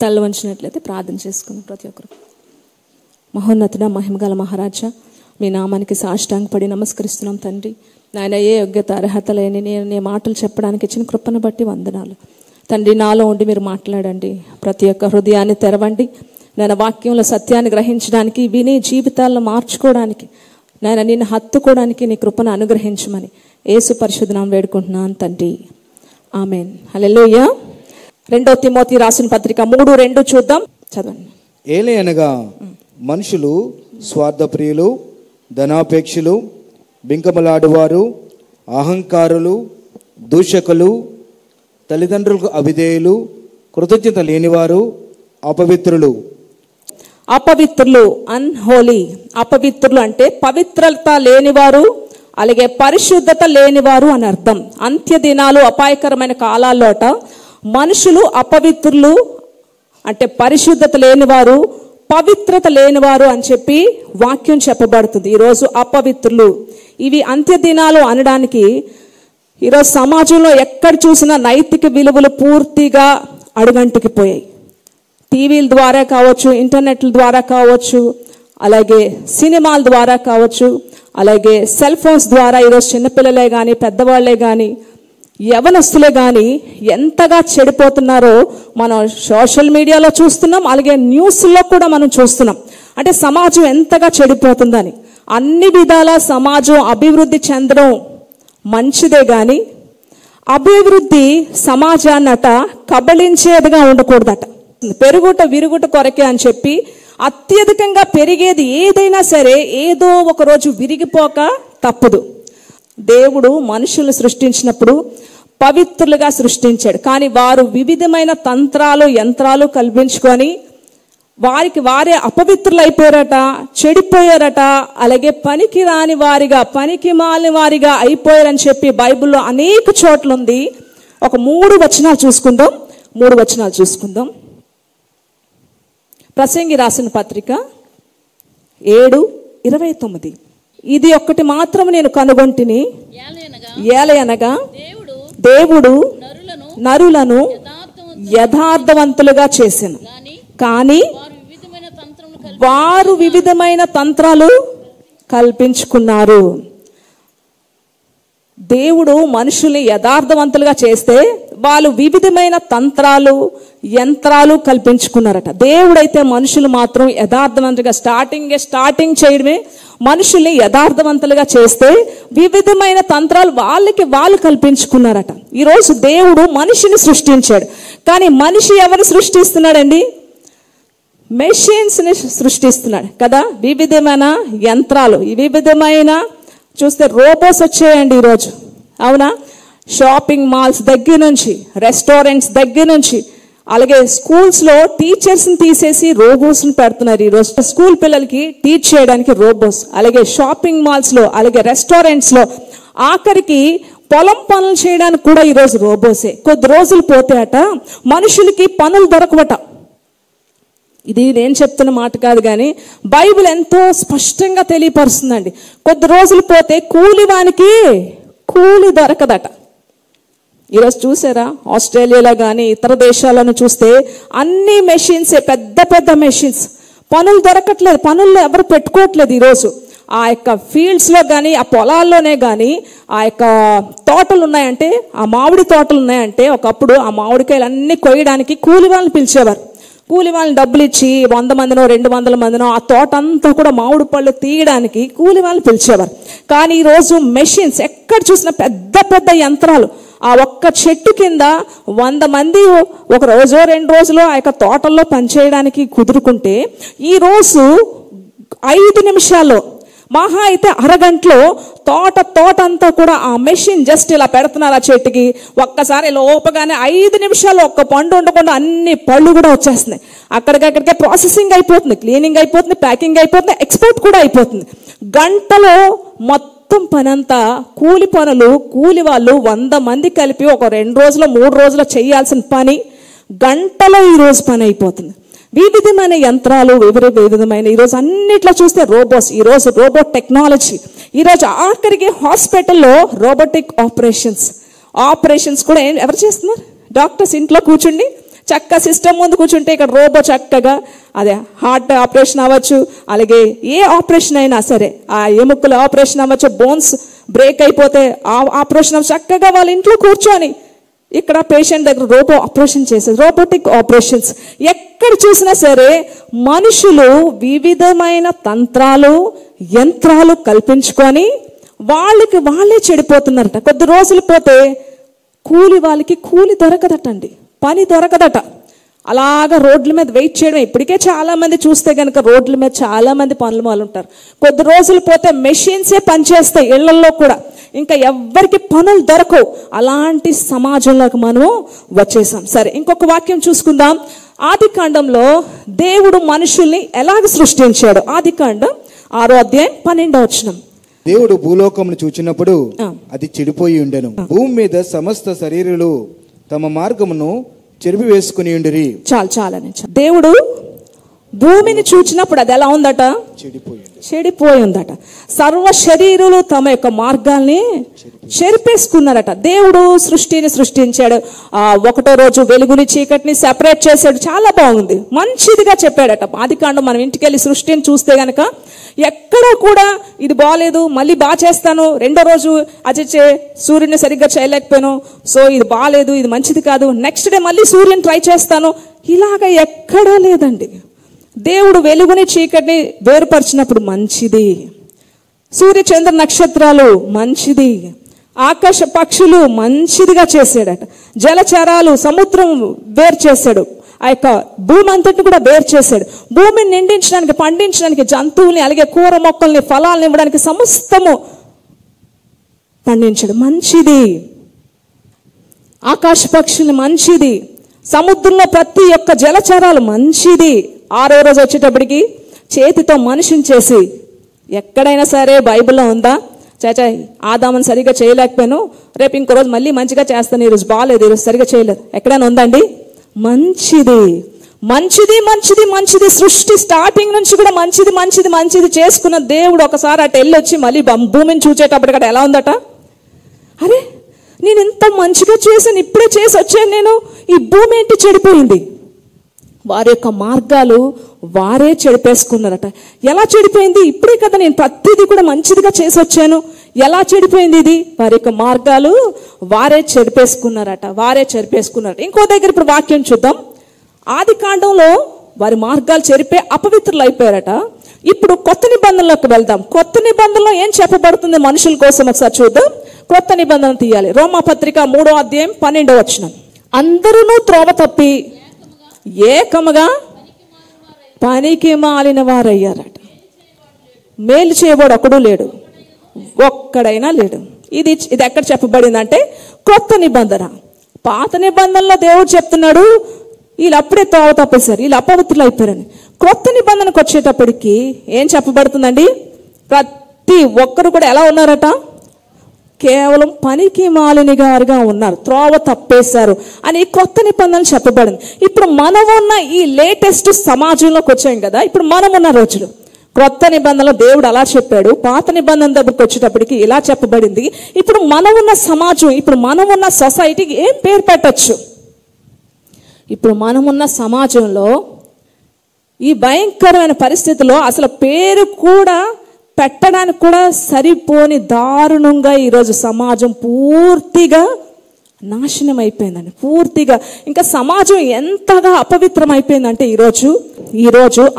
తల వంచినట్లయితే ప్రార్థన చేసుకుందాం ప్రతి ఒక్కరు. మహోన్నతుడ, మహిమగల మహారాజా, మీ నామానికి సాష్టాంగపడి నమస్కరిస్తున్నాం తండ్రి. నాయన, ఏ యోగ్యత అర్హత లేని నేను మాటలు చెప్పడానికి ఇచ్చిన కృపను బట్టి వందనాలు తండ్రి. నాలో ఉండి మీరు మాట్లాడండి, ప్రతి ఒక్క హృదయాన్ని తెరవండి. నేను వాక్యంలో సత్యాన్ని గ్రహించడానికి, విని జీవితాలను మార్చుకోవడానికి, నేను నిన్ను హత్తుకోవడానికి నీ కృపను అనుగ్రహించమని యేసు పరిశుద్ధ నామమున వేడుకుంటున్నాను తండ్రి, ఆమేన్. హల్లెలూయా. 2 తిమోతి రాసిన పత్రిక 3:2 చూద్దాం, చదవండి. ఏలయనగా మనుషులు స్వార్థప్రియులు, ధనాపేక్షులు, బింకములాడువారు, అహంకారులు, దూషకులు, తల్లిదండ్రులకు అవిధేయులు, కృతజ్ఞత లేనివారు, అపవిత్రులు. అన్హోలీ. అపవిత్రులు అంటే పవిత్రత లేనివారు, అలాగే పరిశుద్ధత లేనివారు అని అర్థం. అంత్య దినాలు, అపాయకరమైన కాలాల్లోట మనుషులు అపవిత్రులు అంటే పరిశుద్ధత లేనివారు, పవిత్రత లేనివారు అని చెప్పి వాక్యం చెప్పబడుతుంది. ఈరోజు అపవిత్రులు, ఇవి అంత్య దినాలు అనడానికి ఈరోజు సమాజంలో ఎక్కడ చూసినా నైతిక విలువలు పూర్తిగా అడుగంటికి పోయాయి. టీవీల ద్వారా కావచ్చు, ఇంటర్నెట్ల ద్వారా కావచ్చు, అలాగే సినిమాల ద్వారా కావచ్చు, అలాగే సెల్ ఫోన్స్ ద్వారా ఈరోజు చిన్నపిల్లలే కానీ, పెద్దవాళ్లే కానీ, యవనస్తులే కానీ ఎంతగా చెడిపోతున్నారో మనం సోషల్ మీడియాలో చూస్తున్నాం, అలాగే న్యూస్లో కూడా మనం చూస్తున్నాం. అంటే సమాజం ఎంతగా చెడిపోతుందని. అన్ని విధాల సమాజం అభివృద్ధి చెందడం మంచిదే కానీ అభివృద్ధి సమాజాన్నట కబళించేదిగా ఉండకూడదట. పెరుగుట విరుగుట కొరకే అని చెప్పి అత్యధికంగా పెరిగేది ఏదైనా సరే ఏదో ఒక రోజు విరిగిపోక తప్పదు. దేవుడు మనుషులను సృష్టించినప్పుడు పవిత్రులుగా సృష్టించాడు. కానీ వారు వివిధమైన తంత్రాలు, యంత్రాలు కల్పించుకొని వారికి వారే అపవిత్రులు అయిపోయారట, చెడిపోయారట, అలాగే పనికి రాని వారిగా, పనికి మాలిన వారిగా అయిపోయారని చెప్పి బైబిల్లో అనేక చోట్ల ఉంది. ఒక 3 వచనాలు చూసుకుందాం. ప్రసంగి రాసిన పత్రిక 7:29. ఇది ఒక్కటి మాత్రం నేను కనుగొంటిని, ఏలయనగా దేవుడు నరులను యథార్థవంతులుగా చేసెను, కానీ వారు వివిధమైన తంత్రాలు కల్పించుకున్నారు. దేవుడు మనుషుల్ని యథార్థవంతులుగా చేస్తే వాళ్ళు వివిధమైన తంత్రాలు, యంత్రాలు కల్పించుకున్నారట. దేవుడైతే మనుషులు మాత్రం యథార్థవంతులుగా స్టార్టింగ్ చేయడమే మనుషుల్ని యథార్థవంతులుగా చేస్తే వివిధమైన తంత్రాలు వాళ్ళు కల్పించుకున్నారట. ఈరోజు దేవుడు మనిషిని సృష్టించాడు, కానీ మనిషి ఎవరు సృష్టిస్తున్నాడండి? మెషిన్స్ ని సృష్టిస్తున్నాడు కదా. వివిధమైన యంత్రాలు, వివిధమైన చూస్తే రోబోస్ వచ్చాయండి ఈరోజు, అవునా? షాపింగ్ మాల్స్ దగ్గర నుంచి, రెస్టారెంట్స్ దగ్గర నుంచి, అలాగే స్కూల్స్లో టీచర్స్ని తీసేసి రోబోస్ని పెడుతున్నారు ఈరోజు. స్కూల్ పిల్లలకి టీచ్ చేయడానికి రోబోస్, అలాగే షాపింగ్ మాల్స్లో, అలాగే రెస్టారెంట్స్లో, ఆఖరికి పొలం పనులు చేయడానికి కూడా ఈరోజు రోబోసే. కొద్ది రోజులు పోతే అట మనుషులకి పనులు దొరకవట. ఇది నేను చెప్తున్న మాట కాదు, కానీ బైబిల్ ఎంతో స్పష్టంగా తెలియపరుస్తుందండి. కొద్ది రోజులు పోతే కూలివానికి కూలి దొరకదట. ఈరోజు చూసారా, ఆస్ట్రేలియాలో కానీ ఇతర దేశాలను చూస్తే అన్ని మెషిన్సే, పెద్ద పెద్ద మెషిన్స్. పనులు దొరకట్లేదు, పనుల్లో ఎవరు పెట్టుకోవట్లేదు ఈరోజు. ఆ యొక్క ఫీల్డ్స్లో కానీ, ఆ పొలాల్లోనే కానీ, ఆ యొక్క తోటలు ఉన్నాయంటే, ఆ మామిడి తోటలు ఉన్నాయంటే, ఒకప్పుడు ఆ మామిడికాయలు అన్నీ కొయ్యడానికి కూలి వాళ్ళని పిలిచేవారు. కూలి వాళ్ళని డబ్బులు ఇచ్చి 100 మందినో 200 మందినో ఆ తోట అంతా కూడా మామిడి పళ్ళు తీయడానికి కూలి వాళ్ళని పిలిచేవారు. కానీ ఈరోజు మెషిన్స్, ఎక్కడ చూసినా పెద్ద పెద్ద యంత్రాలు. ఆ ఒక్క చెట్టు కింద 100 మంది ఒక రోజు 2 రోజులు ఆ యొక్క తోటల్లో పనిచేయడానికి కుదురుకుంటే ఈరోజు 5 నిమిషాల్లో, మహా అయితే అరగంటలో తోట అంతా కూడా ఆ మెషిన్ జస్ట్ ఇలా పెడుతున్నారు ఆ చెట్టుకి. ఒక్కసారి లోపగానే 5 నిమిషాల్లో ఒక్క పండు ఉండకుండా అన్ని పళ్ళు కూడా వచ్చేస్తున్నాయి. అక్కడికక్కడికే ప్రాసెసింగ్ అయిపోతుంది, క్లీనింగ్ అయిపోతుంది, ప్యాకింగ్ అయిపోతుంది, ఎక్స్పోర్ట్ కూడా అయిపోతుంది. గంటలో మొత్తం పనంతా కూలి పనులు, కూలి వాళ్ళు 100 మంది కలిపి ఒక 2 రోజులు 3 రోజులు చేయాల్సిన పని గంటలో ఈరోజు పని అయిపోతుంది. వివిధమైన యంత్రాలు, వివిధమైన ఈరోజు అన్నిట్లో చూస్తే రోబోస్, ఈరోజు రోబోట్ టెక్నాలజీ. ఈరోజు ఆఖరికి హాస్పిటల్లో రోబోటిక్ ఆపరేషన్స్ కూడా ఎవరు చేస్తున్నారు? డాక్టర్స్ ఇంట్లో కూర్చుండి చక్క సిస్టమ్ ముందు కూర్చుంటే ఇక్కడ రోబో చక్కగా అదే హార్ట్ ఆపరేషన్ అవ్వచ్చు, అలాగే ఏ ఆపరేషన్ అయినా సరే, ఆ ఎముకల ఆపరేషన్ అవ్వచ్చు, బోన్స్ బ్రేక్ అయిపోతే ఆ ఆపరేషన్ చక్కగా వాళ్ళ ఇంట్లో కూర్చొని ఇక్కడ పేషెంట్ దగ్గర రోబో ఆపరేషన్ చేసేది, రోబోటిక్ ఆపరేషన్స్. ఎక్కడ చూసినా సరే మనుషులు వివిధమైన తంత్రాలు యంత్రాలు కల్పించుకొని వాళ్ళే చెడిపోతున్నారట. కొద్ది రోజులు పోతే వాళ్ళకి కూలి దొరకదటండి, పని దొరకదట. అలాగా రోడ్ల మీద వెయిట్ చేయడం. ఇప్పటికే చాలా మంది చూస్తే కనుక రోడ్ల మీద చాలా మంది పనులు వాళ్ళు ఉంటారు. కొద్ది రోజులు పోతే మెషిన్సే పనిచేస్తాయి ఇళ్లలో కూడా, ఇంకా ఎవ్వరికి పనులు దొరకవు. అలాంటి సమాజంలోకి మనము వచ్చేసాం. సరే, ఇంకొక వాక్యం చూసుకుందాం. ఆదికాండంలో దేవుడు మనుషుల్ని ఎలాగ సృష్టించాడు? ఆదికాండం 6వ అధ్యాయం 12వ వచనం. దేవుడు భూలోకమును చూచినప్పుడు అది చెడిపోయి ఉండెను. భూమి మీద సమస్త శరీరులు తమ మార్గమును చెరిపి వేసుకుని ఉండిరి. చాలని దేవుడు భూమిని చూచినప్పుడు అది ఎలా ఉందట? చెడిపోయి ఉందట. సర్వ శరీరులు తమ యొక్క మార్గాల్ని చెరిపేసుకున్నారట. దేవుడు సృష్టిని సృష్టించాడు. 1వ రోజు వెలుగుని చీకటిని సెపరేట్ చేశాడు. చాలా బాగుంది, మంచిదిగా చెప్పాడట. ఆదికాండం మనం ఇంటికి వెళ్ళి సృష్టిని చూస్తే గనక ఎక్కడా కూడా ఇది బాగాలేదు, మళ్ళీ బాగా చేస్తాను, 2వ రోజు సూర్యుని సరిగ్గా చేయలేకపోయాను, సో ఇది బాగాలేదు, ఇది మంచిది కాదు, నెక్స్ట్ డే మళ్ళీ సూర్యుని ట్రై చేస్తాను, ఇలాగా ఎక్కడా లేదండి. దేవుడు వెలుగుని చీకటిని వేరుపరిచినప్పుడు మంచిది, సూర్య చంద్ర నక్షత్రాలు మంచిది, ఆకాశ పక్షులు మంచిదిగా చేశాడట, జలచరాలు సముద్రం వేరు చేశాడు, ఆ యొక్క భూమి అంతటిని కూడా వేరు చేశాడు. భూమిని నిండించడానికి, పండించడానికి, జంతువుల్ని, అలాగే కూర మొక్కల్ని, ఫలాలను ఇవ్వడానికి సమస్తము పండించాడు. మంచిది. ఆకాశ పక్షుల్ని మంచిది, సముద్రంలో ప్రతి ఒక్క జలచరాలు మంచిది. 6వ రోజు వచ్చేటప్పటికి చేతితో మనిషిని చేసి, ఎక్కడైనా సరే బైబిల్లో ఉందా ఆదాముని సరిగా చేయలేకపోయాను, రేపు ఇంకో రోజు మళ్ళీ మంచిగా చేస్తాను, ఈరోజు బాగాలేదు, ఈరోజు సరిగా చేయలేదు, ఎక్కడైనా ఉందండి? మంచిది మంచిది మంచిది మంచిది. సృష్టి స్టార్టింగ్ నుంచి కూడా మంచిది మంచిది మంచిది చేసుకున్న దేవుడు ఒకసారి అటు వెళ్ళి వచ్చి మళ్ళీ భూమిని చూచేటప్పటికట ఎలా ఉందట? అరే, నేను ఎంత మంచిగా చేశాను, ఇప్పుడే చేసి వచ్చాను నేను, ఈ భూమి ఏంటి చెడిపోయింది? వారి యొక్క మార్గాలు వారే చెడిపేసుకున్నారట. ఎలా చెడిపోయింది? ఇప్పుడే కదా నేను ప్రతిదీ కూడా మంచిదిగా చేసి వచ్చాను, ఎలా చెడిపోయింది ఇది? వారి యొక్క మార్గాలు వారే చెడిపేసుకున్నారట, వారే చెడిపేసుకున్నారట. ఇంకో దగ్గర ఇప్పుడు వాక్యం చూద్దాం. ఆదికాండంలో వారి మార్గాలు చెరిపే అపవిత్రులు అయిపోయారట. ఇప్పుడు కొత్త నిబంధనలోకి వెళ్దాం. కొత్త నిబంధనలో ఏం చెప్పబడుతుంది మనుషుల కోసం ఒకసారి చూద్దాం. కొత్త నిబంధన తీయాలి. రోమాపత్రిక 3వ అధ్యాయం 12వ వచనం. అందరూ త్రోవ తప్పి ఏకముగా పనికి మాలిన వారయ్యారట. మేలు చేయవాడు ఒకడు లేడు, ఒక్కడైనా లేడు. ఇది ఎక్కడ చెప్పబడిందంటే కొత్త నిబంధన. పాత నిబంధనలో దేవుడు చెప్తున్నాడు వీళ్ళు అప్పుడే త్రోవ తప్పేశారు, వీళ్ళు అపవిత్రులు అయిపోయారని. కొత్త నిబంధనకు వచ్చేటప్పటికి ఏం చెప్పబడుతుందండి? ప్రతి ఒక్కరు కూడా ఎలా ఉన్నారట? కేవలం పనికి మాలిన గారుగా ఉన్నారు, త్రోవ తప్పేశారు అని కొత్త నిబంధన చెప్పబడింది. ఇప్పుడు మనం ఉన్న ఈ లేటెస్ట్ సమాజంలోకి వచ్చాం కదా, ఇప్పుడు మనం ఉన్న రోజులు. కొత్త నిబంధనలో దేవుడు అలా చెప్పాడు, పాత నిబంధన దగ్గరకు వచ్చేటప్పటికి ఇలా చెప్పబడింది. ఇప్పుడు మనం ఉన్న సమాజం, ఇప్పుడు మనం ఉన్న సొసైటీకి ఏం పేరు పెట్టచ్చు? ఇప్పుడు మనం ఉన్న సమాజంలో ఈ భయంకరమైన పరిస్థితిలో అసలు పేరు కూడా పెట్టడానికి కూడా సరిపోని దారుణంగా ఈరోజు సమాజం పూర్తిగా నాశనం అయిపోయిందండి. పూర్తిగా ఇంకా సమాజం ఎంతగా అపవిత్రం అయిపోయిందంటే ఈరోజు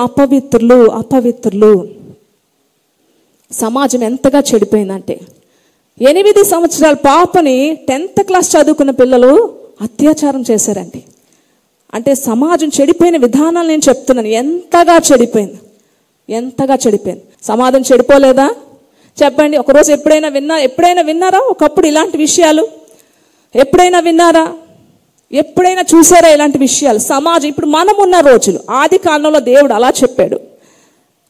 అపవిత్రులు సమాజం ఎంతగా చెడిపోయిందంటే 8 సంవత్సరాల పాపని 10th క్లాస్ చదువుకున్న పిల్లలు అత్యాచారం చేశారండి. అంటే సమాజం చెడిపోయిన విధానాలు నేను చెప్తున్నాను. ఎంతగా చెడిపోయింది. సమాజం చెడిపోలేదా చెప్పండి? ఒకరోజు ఎప్పుడైనా విన్నారా ఒకప్పుడు ఇలాంటి విషయాలు? ఎప్పుడైనా విన్నారా? ఎప్పుడైనా చూసారా ఇలాంటి విషయాలు? సమాజం ఇప్పుడు మనం ఉన్న రోజులు. ఆది కాలంలో దేవుడు అలా చెప్పాడు,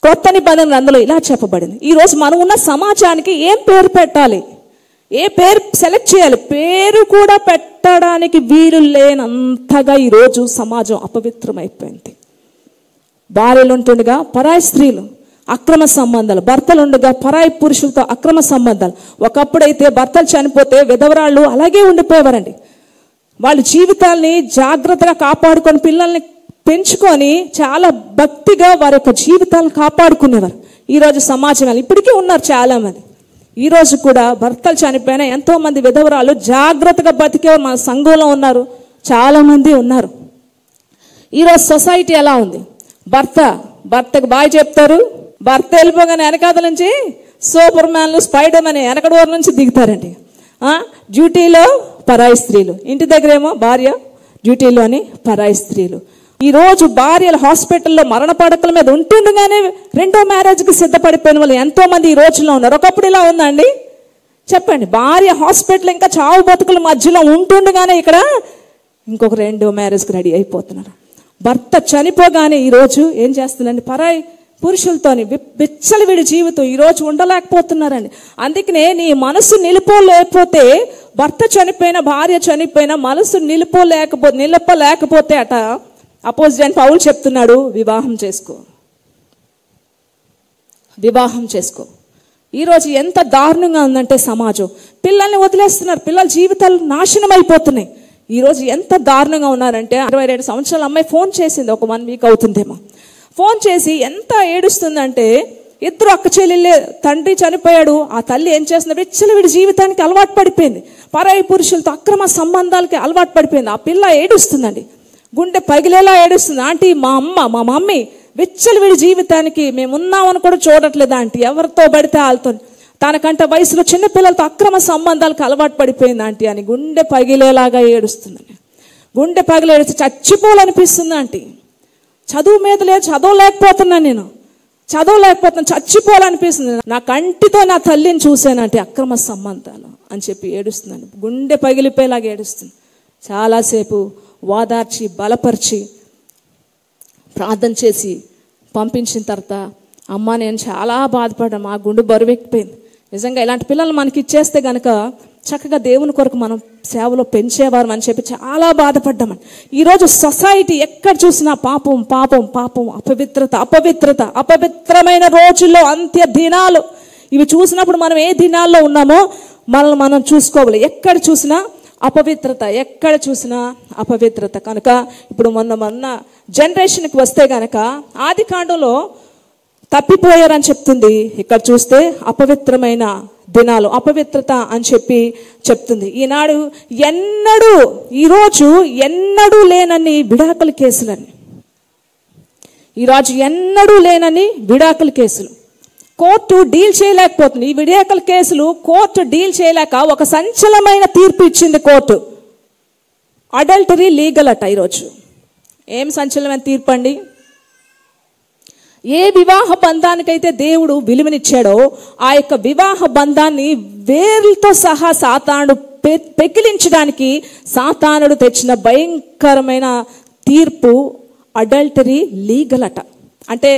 కొత్త నిబంధన గ్రంథంలో ఇలా చెప్పబడింది. ఈరోజు మనం ఉన్న సమాజానికి ఏం పేరు పెట్టాలి? ఏ పేరు సెలెక్ట్ చేయాలి? పేరు కూడా పెట్టడానికి వీలు లేనంతగా ఈరోజు సమాజం అపవిత్రం అయిపోయింది. భార్యలు ఉంటుండగా పరాయి స్త్రీలు, అక్రమ సంబంధాలు, భర్తలు ఉండగా పరాయి పురుషులతో అక్రమ సంబంధాలు. ఒకప్పుడైతే భర్తలు చనిపోతే విధవరాళ్ళు అలాగే ఉండిపోయేవారండి. వాళ్ళ జీవితాల్ని జాగ్రత్తగా కాపాడుకొని పిల్లల్ని పెంచుకొని చాలా భక్తిగా వారి యొక్క జీవితాలను కాపాడుకునేవారు. ఈరోజు సమాజంలో ఇప్పటికీ ఉన్నారు చాలా మంది. ఈరోజు కూడా భర్తలు చనిపోయినా ఎంతో మంది విధవరాలు జాగ్రత్తగా బతికేవారు మన సంఘంలో ఉన్నారు, చాలా మంది ఉన్నారు. ఈరోజు సొసైటీ ఎలా ఉంది? భర్తకు బాయ్ చెప్తారు, భర్త వెళ్ళిపోగానే వెనకాల నుంచి సూపర్ మ్యాన్లు, స్పైడర్ మ్యాన్ వెనకడ ఊరు నుంచి దిగుతారండి. డ్యూటీలో పరాయి స్త్రీలు, ఇంటి దగ్గరేమో భార్య, డ్యూటీలోని పరాయి స్త్రీలు. ఈరోజు భార్యలు హాస్పిటల్లో మరణ పడకల మీద ఉంటుండగానే రెండో మ్యారేజ్కి సిద్ధపడిపోయిన వాళ్ళు ఎంతో మంది ఈ రోజుల్లో ఉన్నారు. ఒకప్పుడు ఇలా ఉందండి? చెప్పండి. భార్య హాస్పిటల్ ఇంకా చావు బతుకుల మధ్యలో ఉంటుండగానే ఇక్కడ ఇంకొక రెండో మ్యారేజ్కి రెడీ అయిపోతున్నారు. భర్త చనిపోగానే ఈరోజు ఏం చేస్తుందండి? పరాయి పురుషులతోని విచ్చలవిడి జీవితం ఈరోజు ఉండలేకపోతున్నారండి. అందుకనే నీ మనసు నిలుపోలేకపోతే, భర్త చనిపోయినా భార్య చనిపోయినా మనసు నిలపలేకపోతే అట అపోజిట్ పౌలు చెప్తున్నాడు, వివాహం చేసుకో. ఈరోజు ఎంత దారుణంగా ఉందంటే సమాజం, పిల్లల్ని వదిలేస్తున్నారు, పిల్లల జీవితాలు నాశనం అయిపోతున్నాయి. ఈరోజు ఎంత దారుణంగా ఉన్నారంటే 22 సంవత్సరాల అమ్మాయి ఫోన్ చేసింది, ఒక 1 వీక్ అవుతుందేమో. ఫోన్ చేసి ఎంత ఏడుస్తుందంటే, ఇద్దరు అక్క చెల్లెళ్ళే, తండ్రి చనిపోయాడు, ఆ తల్లి ఏం చేస్తుంది? విచ్చలవిడి జీవితానికి అలవాటు పడిపోయింది, పరాయి పురుషులతో అక్రమ సంబంధాలకి అలవాటు పడిపోయింది. ఆ పిల్ల ఏడుస్తుందండి, గుండె పగిలేలా ఏడుస్తుంది. ఆంటీ, మా మమ్మీ విచ్చలవిడి జీవితానికి మేమున్నామని కూడా చూడట్లేదు ఆంటీ, ఎవరితో పడితే వాళ్ళతో, తనకంటే వయసులో చిన్నపిల్లలతో అక్రమ సంబంధాలకు అలవాటు పడిపోయింది ఆంటీ అని గుండె పగిలేలాగా ఏడుస్తుందండి. గుండె పగిలేసి చచ్చిపోవాలనిపిస్తుంది ఆంటీ. చదువు మీద లేదు, చదవలేకపోతున్నాను, చచ్చిపోవాలనిపిస్తుంది. నా కంటితో నా తల్లిని చూశానంటే అక్రమ సంబంధాలు అని చెప్పి ఏడుస్తుందండి. గుండె పగిలిపోయేలాగా ఏడుస్తుంది. చాలాసేపు ఓదార్చి బలపరిచి ప్రార్థన చేసి పంపించిన తర్వాత, అమ్మ నేను చాలా బాధపడ్డా, మా గుండె బరువెక్కిపోయింది. నిజంగా ఇలాంటి పిల్లలు మనకి ఇచ్చేస్తే గనక చక్కగా దేవుని కొరకు మనం సేవలో పెంచేవారు అని చెప్పి చాలా బాధపడ్డామని. ఈరోజు సొసైటీ ఎక్కడ చూసినా పాపం, అపవిత్రమైన రోజుల్లో అంత్య దినాలు ఇవి చూసినప్పుడు మనం ఏ దినాల్లో ఉన్నామో మనల్ని మనం చూసుకోవాలి. ఎక్కడ చూసినా అపవిత్రత కనుక ఇప్పుడు మొన్న జనరేషన్కి వస్తే గనక ఆది కాండంలో తప్పిపోయారని చెప్తుంది, ఇక్కడ చూస్తే అపవిత్రమైన దినాలు, అపవిత్రత అని చెప్పి చెప్తుంది. ఈరోజు ఎన్నడూ లేనని విడాకుల కేసులని, విడాకుల కేసులు కోర్టు డీల్ చేయలేకపోతుంది. ఈ విడాకుల కేసులు కోర్టు డీల్ చేయలేక ఒక సంచలనమైన తీర్పు ఇచ్చింది కోర్టు. అడల్టరీ లీగల్ అట. ఈరోజు ఏం సంచలనమైన తీర్పు అండి? ఏ వివాహ బంధానికైతే దేవుడు విలువనిచ్చాడో ఆ యొక్క వివాహ బంధాన్ని వేర్లతో సహా సాతానుడు పెకిలించడానికి సాతానుడు తెచ్చిన భయంకరమైన తీర్పు అడల్టరీ లీగల్ అట. అంటే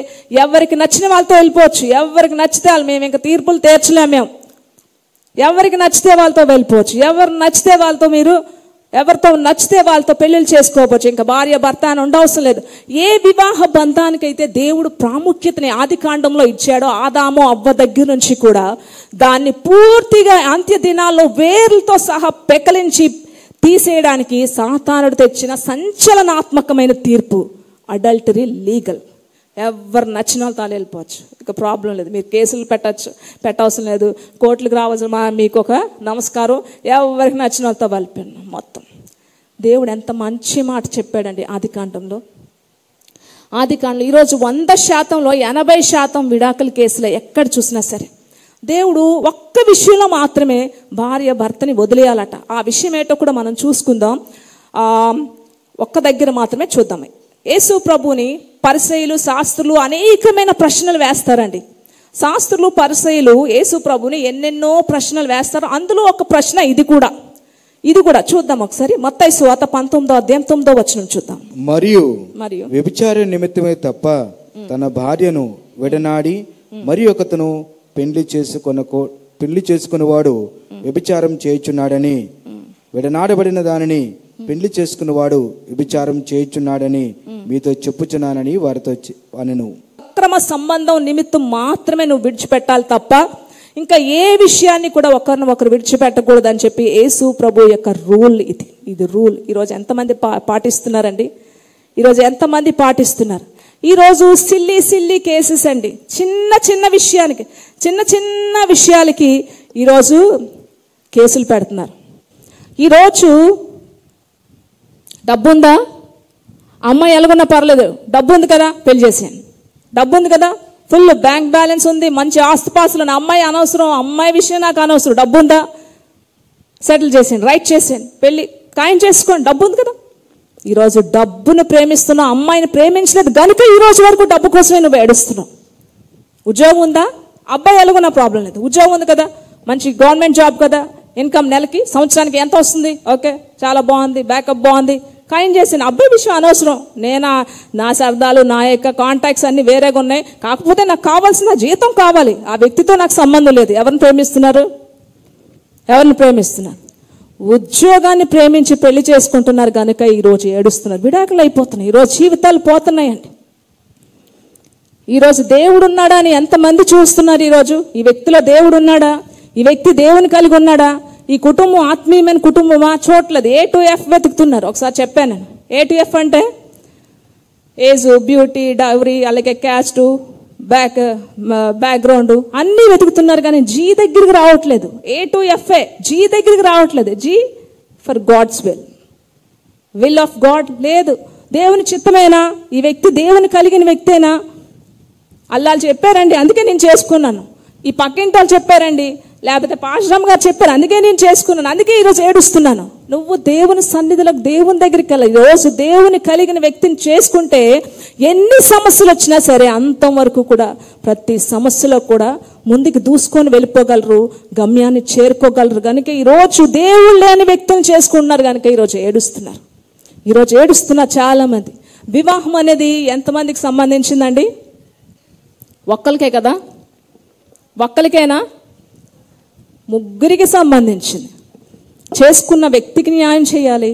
ఎవరికి నచ్చిన వాళ్ళతో వెళ్ళిపోవచ్చు, ఎవరికి నచ్చితే వాళ్ళు, మేము ఇంకా తీర్పులు తీర్చలేము, మేము ఎవరికి నచ్చితే వాళ్ళతో వెళ్ళిపోవచ్చు, ఎవరితో నచ్చితే వాళ్ళతో పెళ్లిళ్ళు చేసుకోవచ్చు, ఇంకా భార్య భర్త అని ఉండవసరం లేదు. ఏ వివాహ బంధానికైతే దేవుడు ప్రాముఖ్యతని ఆది కాండంలో ఇచ్చాడో ఆదాము అవ్వ దగ్గర నుంచి కూడా దాన్ని పూర్తిగా అంత్య దినాల్లో వేర్లతో సహా పెకలించి తీసేయడానికి సాతానుడు తెచ్చిన సంచలనాత్మకమైన తీర్పు అడల్టరీ లీగల్. ఎవరు నచ్చిన వాళ్ళతో వెళ్ళిపోవచ్చు, ఇక ప్రాబ్లం లేదు. మీరు కేసులు పెట్టవసరం లేదు, కోర్టులకు రావాల్సిన మీకు ఒక నమస్కారం, ఎవరికి నచ్చిన వాళ్ళతో వెళ్ళిపోయాను మొత్తం. దేవుడు ఎంత మంచి మాట చెప్పాడండి ఆది కాండంలో. ఈరోజు 100%లో 80% విడాకుల కేసులు ఎక్కడ చూసినా సరే దేవుడు ఒక్క విషయంలో మాత్రమే భార్య భర్తని వదిలేయాలట. ఆ విషయం ఏంటో కూడా మనం చూసుకుందాం. ఒక్క దగ్గర మాత్రమే చూద్దాం. యేసు ప్రభుని పరిసయ్యులు, శాస్త్రులు అనేకమైన ప్రశ్నలు వేస్తారండి. శాస్త్రులు, పరిసయ్యులు యేసు ప్రభుని ఎన్నెన్నో ప్రశ్నలు వేస్తారు. అందులో ఒక ప్రశ్న ఇది కూడా చూద్దాం ఒకసారి. మత్తయి సువార్త 19వ అధ్యాయం 9వ వచనం చూద్దాం. మరియు వ్యభిచార నిమిత్తమే తప్ప తన భార్యను విడనాడి మరి ఒకతను పెళ్లి చేసుకున్నవాడు వ్యభిచారం చేయుచున్నాడని, విడనాడబడిన దానిని పెళ్లి చేసుకున్నవాడు వ్యభిచారం చేయుచున్నాడని మీతో చెప్పుచున్నానని వారితో అనెను. అక్రమ సంబంధం నిమిత్తం మాత్రమే నువ్వు విడిచిపెట్టాలి తప్ప ఇంకా ఏ విషయాన్ని కూడా ఒకరినొకరు విడిచిపెట్టకూడదు అని చెప్పి యేసు ప్రభు యొక్క రూల్ ఇది రూల్. ఈరోజు ఎంతమంది పాటిస్తున్నారండి? ఈరోజు ఎంతమంది పాటిస్తున్నారు? ఈరోజు సిల్లీ కేసెస్ అండి. చిన్న విషయాలకి ఈరోజు కేసులు పెడుతున్నారు. ఈరోజు డబ్బు ఉందా? అమ్మాయి ఎలాగున్నా పర్లేదు, డబ్బు ఉంది కదా పెళ్లి చేసాను, డబ్బు ఉంది కదా, ఫుల్ బ్యాంక్ బ్యాలెన్స్ ఉంది, మంచి ఆస్తిపాస్తులు, అమ్మాయి అనవసరం, అమ్మాయి విషయం నాకు అనవసరం, డబ్బు ఉందా సెటిల్ చేసాను, రైట్ చేసాను, పెళ్లి ఖాయం చేసుకోండి, డబ్బు ఉంది కదా. ఈరోజు డబ్బును ప్రేమిస్తున్నావు, అమ్మాయిని ప్రేమించలేదు కనుక ఈ రోజు వరకు డబ్బు కోసమే నువ్వు ఏడుస్తున్నావు. ఉద్యోగం ఉందా? అబ్బాయి ఎలాగున్నా ప్రాబ్లం లేదు, ఉద్యోగం ఉంది కదా, మంచి గవర్నమెంట్ జాబ్ కదా, ఇన్కమ్ నెలకి సంవత్సరానికి ఎంత వస్తుంది, ఓకే చాలా బాగుంది, బ్యాకప్ బాగుంది, ఖాయం చేసిన. అబ్బాయి విషయం అనవసరం, నా సరదాలు నా యొక్క కాంటాక్ట్స్ అన్ని వేరేగా ఉన్నాయి, కాకపోతే నాకు కావాల్సిన జీతం కావాలి, ఆ వ్యక్తితో నాకు సంబంధం లేదు. ఎవరిని ప్రేమిస్తున్నారు? ఉద్యోగాన్ని ప్రేమించి పెళ్లి చేసుకుంటున్నారు కనుక ఈరోజు ఏడుస్తున్నారు, విడాకులు అయిపోతున్నాయి, ఈరోజు జీవితాలు పోతున్నాయండి. ఈరోజు దేవుడు ఉన్నాడా అని ఎంతమంది చూస్తున్నారు? ఈరోజు ఈ వ్యక్తిలో దేవుడు ఉన్నాడా? ఈ వ్యక్తి దేవుని కలిగి ఉన్నాడా? ఈ కుటుంబం ఆత్మీయమైన కుటుంబమా? చూడలేదు, A to F వెతుకుతున్నారు. ఒకసారి చెప్పాను నేను, A to F అంటే ఏజ్, బ్యూటీ, డౌరీ, అలాగే క్యాస్ట్, బ్యాక్గ్రౌండ్ అన్నీ వెతుకుతున్నారు కానీ G దగ్గరికి రావట్లేదు. A to F G దగ్గరికి రావట్లేదు. G for God's will of God లేదు. దేవుని చిత్తమేనా? ఈ వ్యక్తి దేవుని కలిగిన వ్యక్తేనా? అల్లాలు చెప్పారండి అందుకే నేను చేసుకున్నాను, ఈ పక్కింటి వాళ్ళు చెప్పారండి, లేకపోతే పాశ్రమ్ గారు చెప్పారు అందుకే నేను చేసుకున్నాను, అందుకే ఈరోజు ఏడుస్తున్నాను. నువ్వు దేవుని సన్నిధిలోకి, దేవుని దగ్గరికి వెళ్ళాలి. ఈరోజు దేవుని కలిగిన వ్యక్తిని చేసుకుంటే ఎన్ని సమస్యలు వచ్చినా సరే అంతం వరకు కూడా ప్రతి సమస్యలో కూడా ముందుకు దూసుకొని వెళ్ళిపోగలరు, గమ్యాన్ని చేరుకోగలరు. కనుక ఈరోజు దేవుడు లేని వ్యక్తిని చేసుకుంటున్నారు కనుక ఈరోజు ఏడుస్తున్నారు. ఈరోజు ఏడుస్తున్నారు చాలా మంది. వివాహం అనేది ఎంతమందికి సంబంధించిందండి? ఒక్కరికే కదా? ఒక్కరికేనా? ముగ్గురికి సంబంధించింది. చేసుకున్న వ్యక్తికి న్యాయం చేయాలి,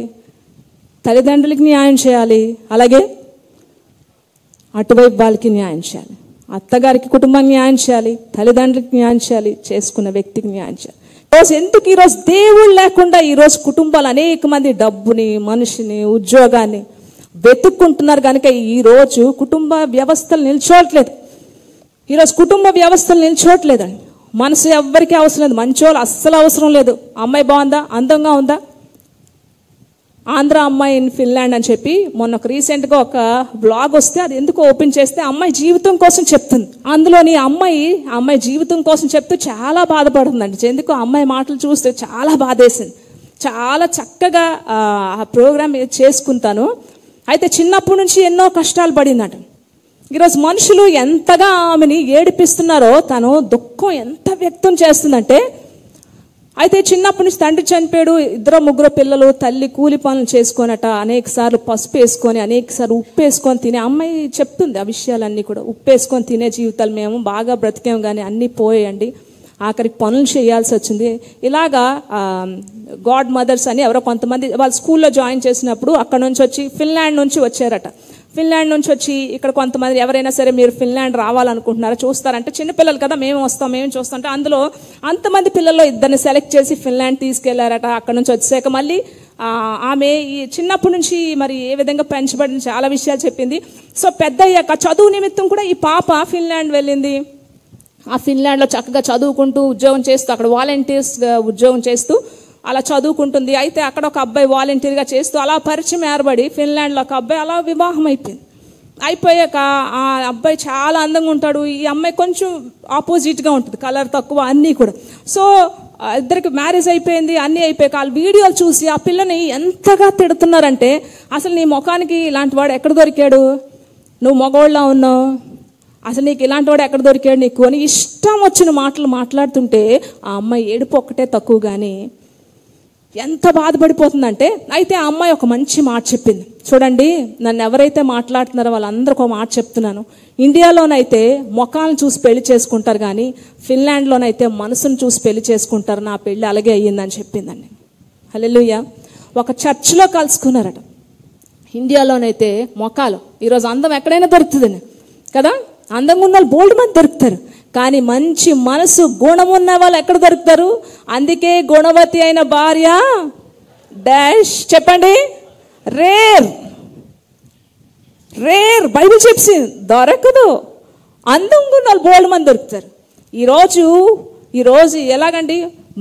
తల్లిదండ్రులకి న్యాయం చేయాలి, అలాగే అటువైపు వాళ్ళకి న్యాయం చేయాలి, అత్తగారికి కుటుంబానికి న్యాయం చేయాలి, తల్లిదండ్రులకి న్యాయం చేయాలి, చేసుకున్న వ్యక్తికి న్యాయం చేయాలి. ఈరోజు ఎందుకు ఈరోజు దేవుడు లేకుండా ఈరోజు కుటుంబాలు అనేక మంది డబ్బుని, మనిషిని, ఉద్యోగాన్ని వెతుక్కుంటున్నారు కనుక ఈరోజు కుటుంబ వ్యవస్థలు నిల్చోవట్లేదు. ఈరోజు కుటుంబ వ్యవస్థలు నిల్చోవట్లేదండి. మనసు ఎవ్వరికీ అవసరం లేదు, మంచోళ్ళు అస్సలు అవసరం లేదు. అమ్మాయి బాగుందా, అందంగా ఉందా, ఆంధ్ర అమ్మాయి ఇన్ ఫిన్లాండ్ అని చెప్పి మొన్న రీసెంట్గా ఒక బ్లాగ్ వస్తే అది ఎందుకు ఓపెన్ చేస్తే అమ్మాయి జీవితం కోసం చెప్తుంది. అందులోని అమ్మాయి జీవితం కోసం చెప్తూ చాలా బాధపడుతుందండి. ఎందుకు అమ్మాయి మాటలు చూస్తే చాలా బాధేసింది. చాలా చక్కగా ఆ ప్రోగ్రామ్ చేసుకుంటాను. అయితే చిన్నప్పటి నుంచి ఎన్నో కష్టాలు పడిందంట. ఈరోజు మనుషులు ఎంతగా ఆమెని ఏడిపిస్తున్నారో తను దుఃఖం ఎంత వ్యక్తం చేస్తుందంటే, అయితే చిన్నప్పటి నుంచి తండ్రి చనిపోయాడు, 2-3 పిల్లలు, తల్లి కూలి పనులు చేసుకొనట, అనేక సార్లు పసుపు వేసుకొని, అనేక సార్లు ఉప్పు వేసుకొని తినే. అమ్మాయి చెప్తుంది ఆ విషయాలన్నీ కూడా. ఉప్పు వేసుకొని తినే జీవితాలు మేము బాగా బ్రతికాము కానీ అన్నీ పోయాయండి, ఆఖరికి పనులు చేయాల్సి వచ్చింది. ఇలాగా గాడ్ మదర్స్ అని ఎవరో కొంతమంది వాళ్ళు స్కూల్లో జాయిన్ చేసినప్పుడు అక్కడ నుంచి వచ్చి ఫిన్లాండ్ నుంచి వచ్చారట. ఫిన్లాండ్ నుంచి వచ్చి ఇక్కడ కొంతమంది ఎవరైనా సరే మీరు ఫిన్లాండ్ రావాలనుకుంటున్నారా, చూస్తారంటే చిన్నపిల్లలు కదా, మేము వస్తాం, మేము చూస్తాం. అందులో అంతమంది పిల్లల్లో 2 సెలెక్ట్ చేసి ఫిన్లాండ్ తీసుకెళ్లారట. అక్కడ నుంచి వచ్చాక మళ్ళీ ఆమె ఈ చిన్నప్పటి నుంచి మరి ఏ విధంగా పెంచబడిన చాలా విషయాలు చెప్పింది. సో పెద్ద అయ్యాక చదువు నిమిత్తం కూడా ఈ పాప ఫిన్లాండ్ వెళ్ళింది. ఆ ఫిన్లాండ్లో చక్కగా చదువుకుంటూ ఉద్యోగం చేస్తూ, అక్కడ వాలంటీర్స్ ఉద్యోగం చేస్తూ అలా చదువుకుంటుంది. అయితే అక్కడ ఒక అబ్బాయి వాలంటీర్గా చేస్తూ అలా పరిచయం ఏర్పడి ఫిన్లాండ్లో ఒక అబ్బాయి అలా వివాహం అయిపోయింది. అయిపోయాక ఆ అబ్బాయి చాలా అందంగా ఉంటాడు, ఈ అమ్మాయి కొంచెం ఆపోజిట్గా ఉంటుంది, కలర్ తక్కువ అన్నీ కూడా. సో ఇద్దరికి మ్యారేజ్ అయిపోయింది, అన్నీ అయిపోయాక ఆ వీడియోలు చూసి ఆ పిల్లని ఎంతగా తిడుతున్నారంటే, అసలు నీ ముఖానికి ఇలాంటి వాడు ఎక్కడ దొరికాడు, నువ్వు మగవాళ్ళ ఉన్నావు, అసలు నీకు ఇలాంటి వాడు ఎక్కడ దొరికాడు నీకు అని ఇష్టం వచ్చిన మాటలు మాట్లాడుతుంటే ఆ అమ్మాయి ఏడుపు ఒక్కటే తక్కువ కానీ ఎంత బాధపడిపోతుందంటే, అయితే ఆ అమ్మాయి ఒక మంచి మాట చెప్పింది. చూడండి, నన్ను ఎవరైతే మాట్లాడుతున్నారో వాళ్ళందరికీ ఒక మాట చెప్తున్నాను. ఇండియాలోనైతే ముఖాలను చూసి పెళ్లి చేసుకుంటారు కానీ ఫిన్లాండ్లోనైతే మనసును చూసి పెళ్లి చేసుకుంటారు. నా పెళ్లి అలాగే అయ్యిందని చెప్పిందండి. హల్లెలూయా. ఒక చర్చిలో కలుసుకున్నారట. ఇండియాలోనైతే ముఖాలు, ఈరోజు అందం ఎక్కడైనా దొరుకుతుందని కదా, అందంగా ఉన్న వాళ్ళు బోల్డ్ మంది దొరుకుతారు. కానీ మంచి మనసు గుణం ఉన్న వాళ్ళు ఎక్కడ దొరుకుతారు? అందుకే గుణవతి అయిన భార్య డాష్ చెప్పండి, రేర్. రేర్ బైబిల్ చెప్పి దొరకదు. అందంగా ఉన్న వాళ్ళు బోల్డ్ మంది దొరుకుతారు. ఈరోజు ఎలాగండి,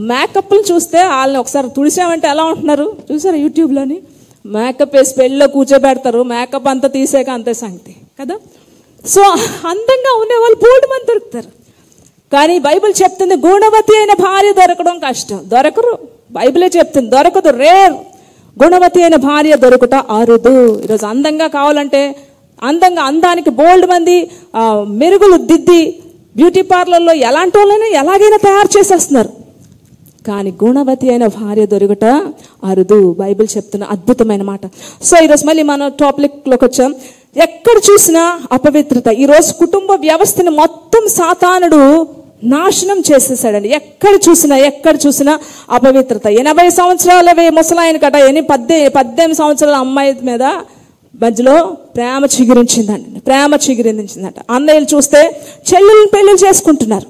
మేకప్లు చూస్తే వాళ్ళని ఒకసారి తుడిసామంటే ఎలా ఉంటున్నారు చూసారా? యూట్యూబ్లోని మేకప్ వేసి పెళ్ళిలో కూర్చోబెడతారు, మేకప్ అంతా తీసాక అంతే సంగతి కదా. సో అందంగా ఉండేవాళ్ళు బోల్డ్ మంది దొరుకుతారు. కానీ బైబిల్ చెప్తుంది గుణవతి అయిన భార్య దొరకడం కష్టం. దొరకరు, బైబిలే చెప్తుంది దొరకదు, రేర్. గుణవతి అయిన భార్య దొరుకుట అరుదు. ఈరోజు అందంగా కావాలంటే అందానికి బోల్డ్ మంది మెరుగులు దిద్ది బ్యూటీ పార్లర్లో ఎలాంటి వాళ్ళైనా ఎలాగైనా తయారు చేసేస్తున్నారు. కానీ గుణవతి అయిన భార్య దొరుకుట అరుదు. బైబిల్ చెప్తున్న అద్భుతమైన మాట. సో ఈరోజు మళ్ళీ మన టాపిక్లోకి వచ్చాం. ఎక్కడ చూసినా అపవిత్రత. ఈరోజు కుటుంబ వ్యవస్థను మొత్తం సాతానుడు నాశనం చేసేసాడండి. ఎక్కడ చూసినా అపవిత్రత. 80 సంవత్సరాల ముసలాయన కట 18 సంవత్సరాల అమ్మాయి మీద మధ్యలో ప్రేమ చిగురించిందంట. అన్నయ్యలు చూస్తే చెల్లెలను పెళ్లిళ్ళు చేసుకుంటున్నారు.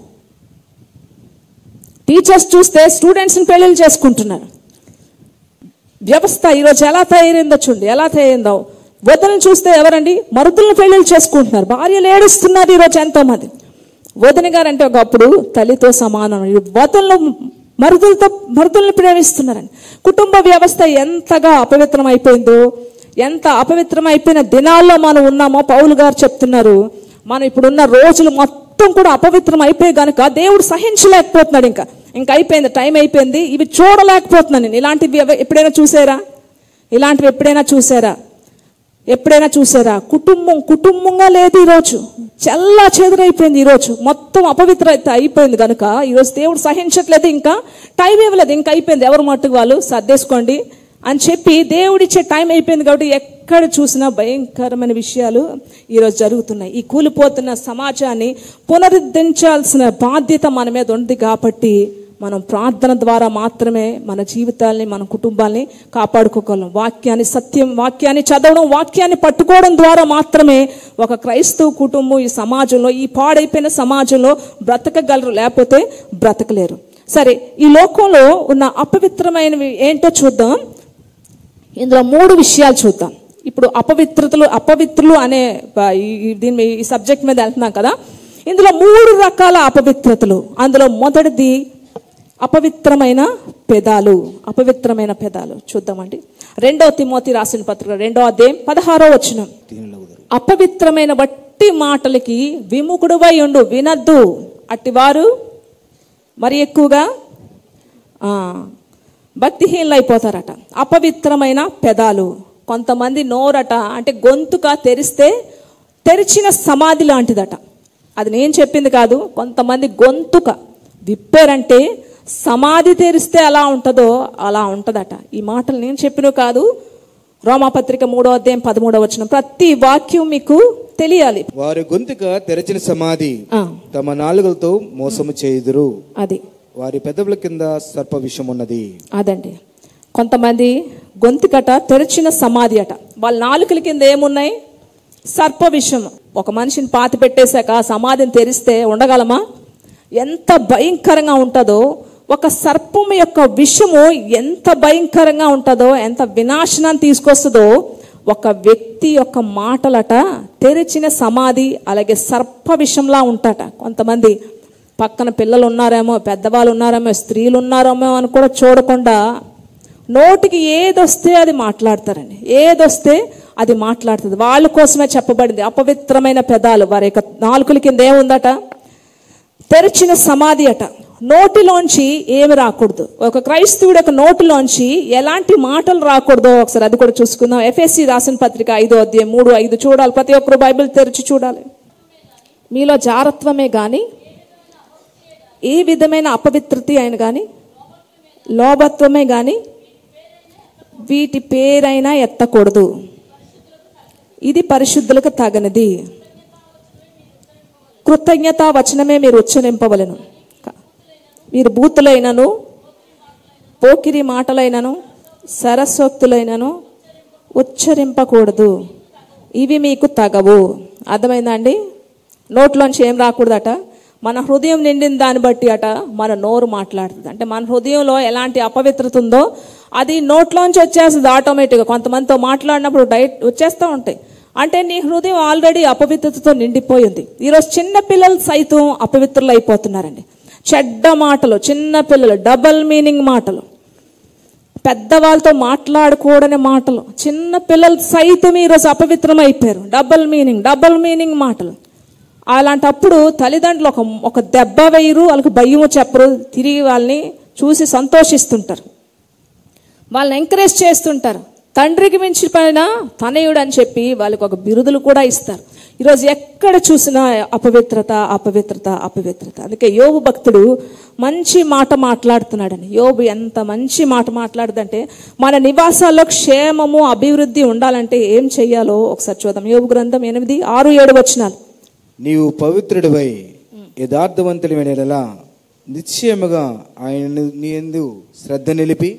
టీచర్స్ చూస్తే స్టూడెంట్స్ని పెళ్లిళ్ళు చేసుకుంటున్నారు. వ్యవస్థ ఈరోజు ఎలా తయారైందో చూడండి, ఎలా తయారైందో. వదలను చూస్తే ఎవరండి, మరుదులను పెళ్లిళ్ళు చేసుకుంటున్నారు. భార్యలు ఏడుస్తున్నారు ఈరోజు ఎంతో మంది. వదిన గారు అంటే ఒకప్పుడు తల్లితో సమానం. వదలను మరుదులను ప్రేమిస్తున్నారండి. కుటుంబ వ్యవస్థ ఎంతగా అపవిత్రం అయిపోయిందో, ఎంత అపవిత్రం అయిపోయిన దినాల్లో మనం ఉన్నామో పౌలు గారు చెప్తున్నారు. మనం ఇప్పుడున్న రోజులు మొత్తం కూడా అపవిత్రం అయిపోయి కనుక దేవుడు సహించలేకపోతున్నాడు. ఇంకా అయిపోయింది, టైం అయిపోయింది, ఇవి చూడలేకపోతున్నాను నేను. ఇలాంటివి ఎప్పుడైనా చూసారా? కుటుంబంగా లేదు ఈరోజు. చల్లా చెదురైపోయింది ఈరోజు. మొత్తం అపవిత్రత అయిపోయింది కనుక ఈరోజు దేవుడు సహించట్లేదు. ఇంకా టైం ఇవ్వలేదు, ఇంకా అయిపోయింది, ఎవరు మట్టుకు వాళ్ళు సర్దేసుకోండి అని చెప్పి దేవుడిచ్చే టైం అయిపోయింది. కాబట్టి ఎక్కడ చూసినా భయంకరమైన విషయాలు ఈరోజు జరుగుతున్నాయి. ఈ కూలిపోతున్న సమాజాన్ని పునరుద్ధరించాల్సిన బాధ్యత మన మీద ఉంది. కాబట్టి మనం ప్రార్థన ద్వారా మాత్రమే మన జీవితాల్ని, మన కుటుంబాల్ని కాపాడుకోగలం. వాక్యాన్ని చదవడం, వాక్యాన్ని పట్టుకోవడం ద్వారా మాత్రమే ఒక క్రైస్తవ కుటుంబం ఈ సమాజంలో, ఈ పాడైపోయిన సమాజంలో బ్రతకగలరు, లేకపోతే బ్రతకలేరు. సరే, ఈ లోకంలో ఉన్న అపవిత్రమైనవి ఏంటో చూద్దాం. ఇందులో 3 విషయాలు చూద్దాం. ఇప్పుడు అపవిత్రులు అనే ఈ సబ్జెక్ట్ మీద వెళ్తున్నాం కదా. ఇందులో 3 రకాల అపవిత్రతలు. అందులో మొదటిది అపవిత్రమైన పెదాలు చూద్దామండి. 2 తిమోతి రాసిన పత్రిక 2వ అధ్యాయం 16వ వచనం. అపవిత్రమైన వట్టి మాటలకి విముఖుడువై ఉండు, వినద్దు. అట్టివారు మరి ఎక్కువగా భక్తిహీనులు అయిపోతారట. అపవిత్రమైన పెదాలు. కొంతమంది నోరట అంటే గొంతుక తెరిచిన సమాధి లాంటిదట. అది నేను చెప్పింది కాదు. కొంతమంది గొంతుక విప్పారంటే సమాధి తెరిస్తే ఎలా ఉంటుందో అలా ఉంటుందట. ఈ మాటలు నేను చెప్పినవి కాదు. రోమాపత్రిక 3వ అధ్యాయం 13వ వచనం. ప్రతి వాక్యం మీకు తెలియాలి. వారి గొంతుక తెరచిన సమాధి, తమ నాలుకలతో మోసము చేయుదురు. అది వారి పెదవుల కింద సర్ప విషం ఉన్నది. అదండి, కొంతమంది గొంతుకట తెరిచిన సమాధి అట. వాళ్ళ నాలుకల కింద ఏమున్నాయి? సర్ప విషం. ఒక మనిషిని పాతి పెట్టేశాక సమాధిని తెరిస్తే ఉండగలమా? ఎంత భయంకరంగా ఉంటుందో. ఒక సర్పం యొక్క విషము ఎంత భయంకరంగా ఉంటుందో, ఎంత వినాశనాన్ని తీసుకొస్తుందో. ఒక వ్యక్తి యొక్క మాటలట తెరిచిన సమాధి, అలాగే సర్ప విషంలా ఉంటాట. కొంతమంది పక్కన పిల్లలు ఉన్నారేమో, పెద్దవాళ్ళు ఉన్నారేమో, స్త్రీలు ఉన్నారేమో అని కూడా చూడకుండా నోటికి ఏదొస్తే అది మాట్లాడతారండి. ఏదొస్తే అది మాట్లాడుతుంది. వాళ్ళ కోసమే చెప్పబడింది అపవిత్రమైన పెదాలు. వారి యొక్క నాలుకల కింద ఏముందట? తెరిచిన సమాధి అట. నోటిలోంచి ఏమి రాకూడదు. ఒక క్రైస్తవుడి యొక్క నోటిలోంచి ఎలాంటి మాటలు రాకూడదో ఒకసారి అది కూడా చూసుకుందాం. ఎఫెసీ రాసిన పత్రిక 5వ అధ్యాయం 3-5 చూడాలి. ప్రతి ఒక్కరు బైబిల్ తెరిచి చూడాలి. మీలో జారత్వమే గాని, ఏ విధమైన అపవిత్రత అయిన గాని, లోభత్వమే గాని వీటి పేరైనా ఎత్తకూడదు. ఇది పరిశుద్ధులకు తగనిది. కృతజ్ఞతా వచనమే మీరు ఉచ్చరింపవలెను. మీరు బూతులైనను, పోకిరి మాటలైనను, సరస్వక్తులైనను ఉచ్చరింపకూడదు. ఇవి మీకు తగవు. అర్థమైందా అండి? నోట్లోంచి ఏం రాకూడదట? మన హృదయం నిండిన దాన్ని బట్టి అట మన నోరు మాట్లాడుతుంది. అంటే మన హృదయంలో ఎలాంటి అపవిత్రత ఉందో అది నోట్లోంచి వచ్చేస్తుంది ఆటోమేటిక్గా. కొంతమందితో మాట్లాడినప్పుడు వచ్చేస్తూ ఉంటాయి. అంటే నీ హృదయం ఆల్రెడీ అపవిత్రతతో నిండిపోయింది. ఈరోజు చిన్న పిల్లలు సైతం అపవిత్రులు అయిపోతున్నారండి. చెడ్డ మాటలు, చిన్న పిల్లలు డబల్ మీనింగ్ మాటలు, పెద్దవాళ్ళతో మాట్లాడకూడని మాటలు, చిన్న పిల్లలు సైతం ఈరోజు అపవిత్రం అయిపోయారు. డబల్ మీనింగ్ మాటలు. అలాంటప్పుడు తల్లిదండ్రులు ఒక దెబ్బ వేయరు, వాళ్ళకి భయము చెప్పరు, తిరిగి వాళ్ళని చూసి సంతోషిస్తుంటారు, వాళ్ళని ఎంకరేజ్ చేస్తుంటారు. తండ్రికి మించిపోయిన తనయుడు అని చెప్పి వాళ్ళకి ఒక బిరుదులు కూడా ఇస్తారు. ఈరోజు ఎక్కడ చూసినా అపవిత్రత. అందుకే యోబు భక్తుడు మంచి మాట మాట్లాడుతున్నాడని. యోబు ఎంత మంచి మాట మాట్లాడుదంటే, మన నివాసాల్లో క్షేమము అభివృద్ధి ఉండాలంటే ఏం చెయ్యాలో ఒకసారి చూద్దాం. యోబు గ్రంథం 8, 6, 7 వచనాలు. నీవు పవిత్రుడివై యథార్థవంతులైన యెడల నిశ్చయముగా ఆయన నీ యందు శ్రద్ధ నిలిపి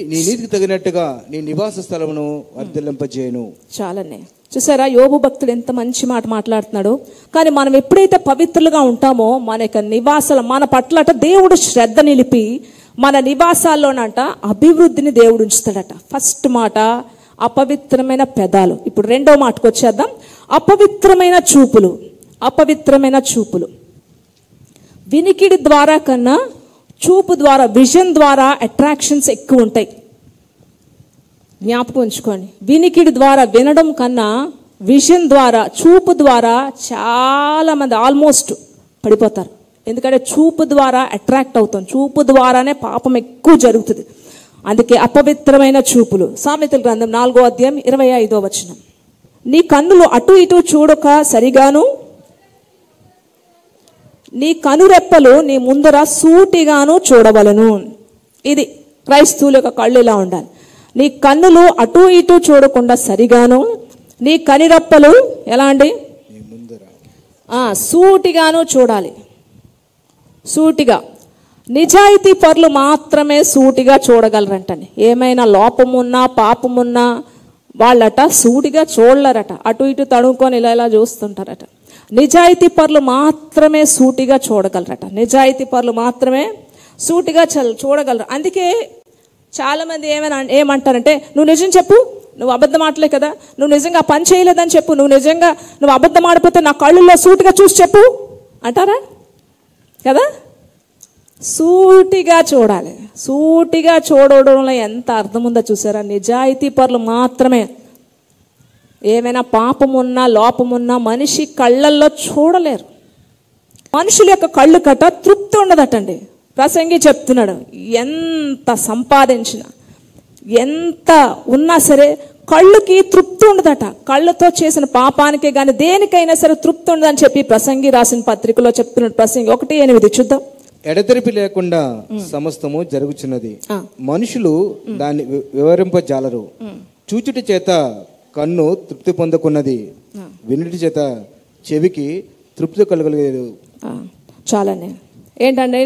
నీ నీతికి తగినట్టుగా నీ నివాస స్థలమును వర్ధిల్లింపజేయును. చాలనే చూసారా యోబు భక్తుడు ఎంత మంచి మాట మాట్లాడుతున్నాడు. కానీ మనం ఎప్పుడైతే పవిత్రులుగా ఉంటామో మన యొక్క నివాసాలు, మన పట్లట దేవుడు శ్రద్ధ నిలిపి మన నివాసాల్లోనంట అభివృద్ధిని దేవుడు ఉంచుతాడట. ఫస్ట్ మాట అపవిత్రమైన పెదాలు. ఇప్పుడు రెండో మాటకు వచ్చేద్దాం. అపవిత్రమైన చూపులు. వినికిడి ద్వారా కన్నా చూపు ద్వారా, విజన్ ద్వారా అట్రాక్షన్స్ ఎక్కువ ఉంటాయి. జ్ఞాపకం ఉంచుకోండి. వినికిడి ద్వారా వినడం కన్నా విజన్ ద్వారా, చూపు ద్వారా చాలా మంది ఆల్మోస్ట్ పడిపోతారు. ఎందుకంటే చూపు ద్వారా అట్రాక్ట్ అవుతాం, చూపు ద్వారానే పాపం ఎక్కువ జరుగుతుంది. అందుకే అపవిత్రమైన చూపులు. సామెతల గ్రంథం 4వ అధ్యాయం 25వ వచనం. నీ కన్నులు అటు ఇటు చూడక సరిగాను, నీ కనురెప్పలు నీ ముందర సూటిగాను చూడవలను. ఇది క్రైస్తవుల యొక్క కళ్ళు ఇలా ఉండాలి. నీ కన్నులు అటు ఇటు చూడకుండా సరిగాను, నీ కనిరెప్పలు ఎలా అండి సూటిగాను చూడాలి. సూటిగా. నిజాయితీ పరులు మాత్రమే సూటిగా చూడగలరంటండి. ఏమైనా లోపమున్నా పాపమున్నా వాళ్ళట సూటిగా చూడలేరట. అటు ఇటు తడుముకొని ఇలా చూస్తుంటారట. నిజాయితీ పరులు మాత్రమే సూటిగా చూడగలరట. నిజాయితీ పరులు మాత్రమే సూటిగా చూడగలరు. అందుకే చాలా మంది ఏమంటారంటే, నువ్వు నిజం చెప్పు, నువ్వు అబద్ధం ఆడలే కదా, నువ్వు నిజంగా పని చేయలేదని చెప్పు, నువ్వు అబద్ధం ఆడిపోతే నా కళ్ళల్లో సూటిగా చూసి చెప్పు అంటారా కదా. సూటిగా చూడాలి. సూటిగా చూడడంలో ఎంత అర్థం ఉందో చూసారా. నిజాయితీ పరులు మాత్రమే. ఏమైనా పాపమున్నా లోపమున్నా మనిషి కళ్ళల్లో చూడలేరు. మనుషుల యొక్క కళ్ళు కట్ట తృప్తి ఉండదటండి. ప్రసంగి చెప్తున్నాడు, ఎంత సంపాదించినా ఎంత ఉన్నా సరే కళ్ళుకి తృప్తి ఉండదట. కళ్ళతో చేసిన పాపానికే కానీ దేనికైనా సరే తృప్తి ఉండదని చెప్పి ప్రసంగి రాసిన పత్రికలో చెప్తున్నాడు. ప్రసంగి 1:8 చూద్దాం. ఎడతెరిపి లేకుండా సమస్తము జరుగుచున్నది, మనుషులు దాన్ని వివరింపజాలరు. చూచుటి చేత కన్ను తృప్తి పొందకున్నది, వినుటి చేత చెవికి తృప్తి కలగలేదు. చాలండి. ఏంటంటే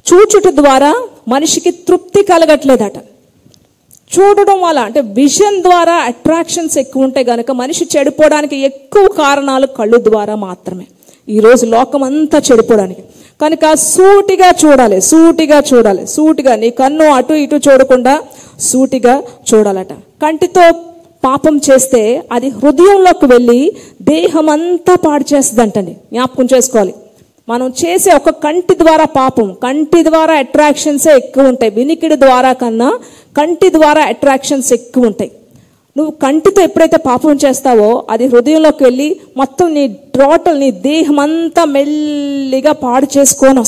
చూచుట ద్వారా మనిషికి తృప్తి కలగట్లేదట. చూడడం వల్ల అంటే విజన్ ద్వారా అట్రాక్షన్స్ ఎక్కువ ఉంటాయి కనుక మనిషి చెడిపోవడానికి ఎక్కువ కారణాలు కళ్ళు ద్వారా మాత్రమే. ఈరోజు లోకం అంతా చెడిపోవడానికి. కనుక సూటిగా చూడాలి. సూటిగా నీ కన్ను అటు ఇటు చూడకుండా సూటిగా చూడాలట. కంటితో పాపం చేస్తే అది హృదయంలోకి వెళ్ళి దేహం అంతా పాడు చేస్తుందంటండి. జ్ఞాపకం చేసుకోవాలి. మనం చేసే ఒక కంటి ద్వారా పాపం, కంటి ద్వారా అట్రాక్షన్సే ఎక్కువ ఉంటాయి. వినికిడి ద్వారా కన్నా కంటి ద్వారా అట్రాక్షన్స్ ఎక్కువ ఉంటాయి. నువ్వు కంటితో ఎప్పుడైతే పాపం చేస్తావో అది హృదయంలోకి వెళ్ళి మొత్తం నీ నీ దేహం అంతా మెల్లిగా పాడు చేసుకొని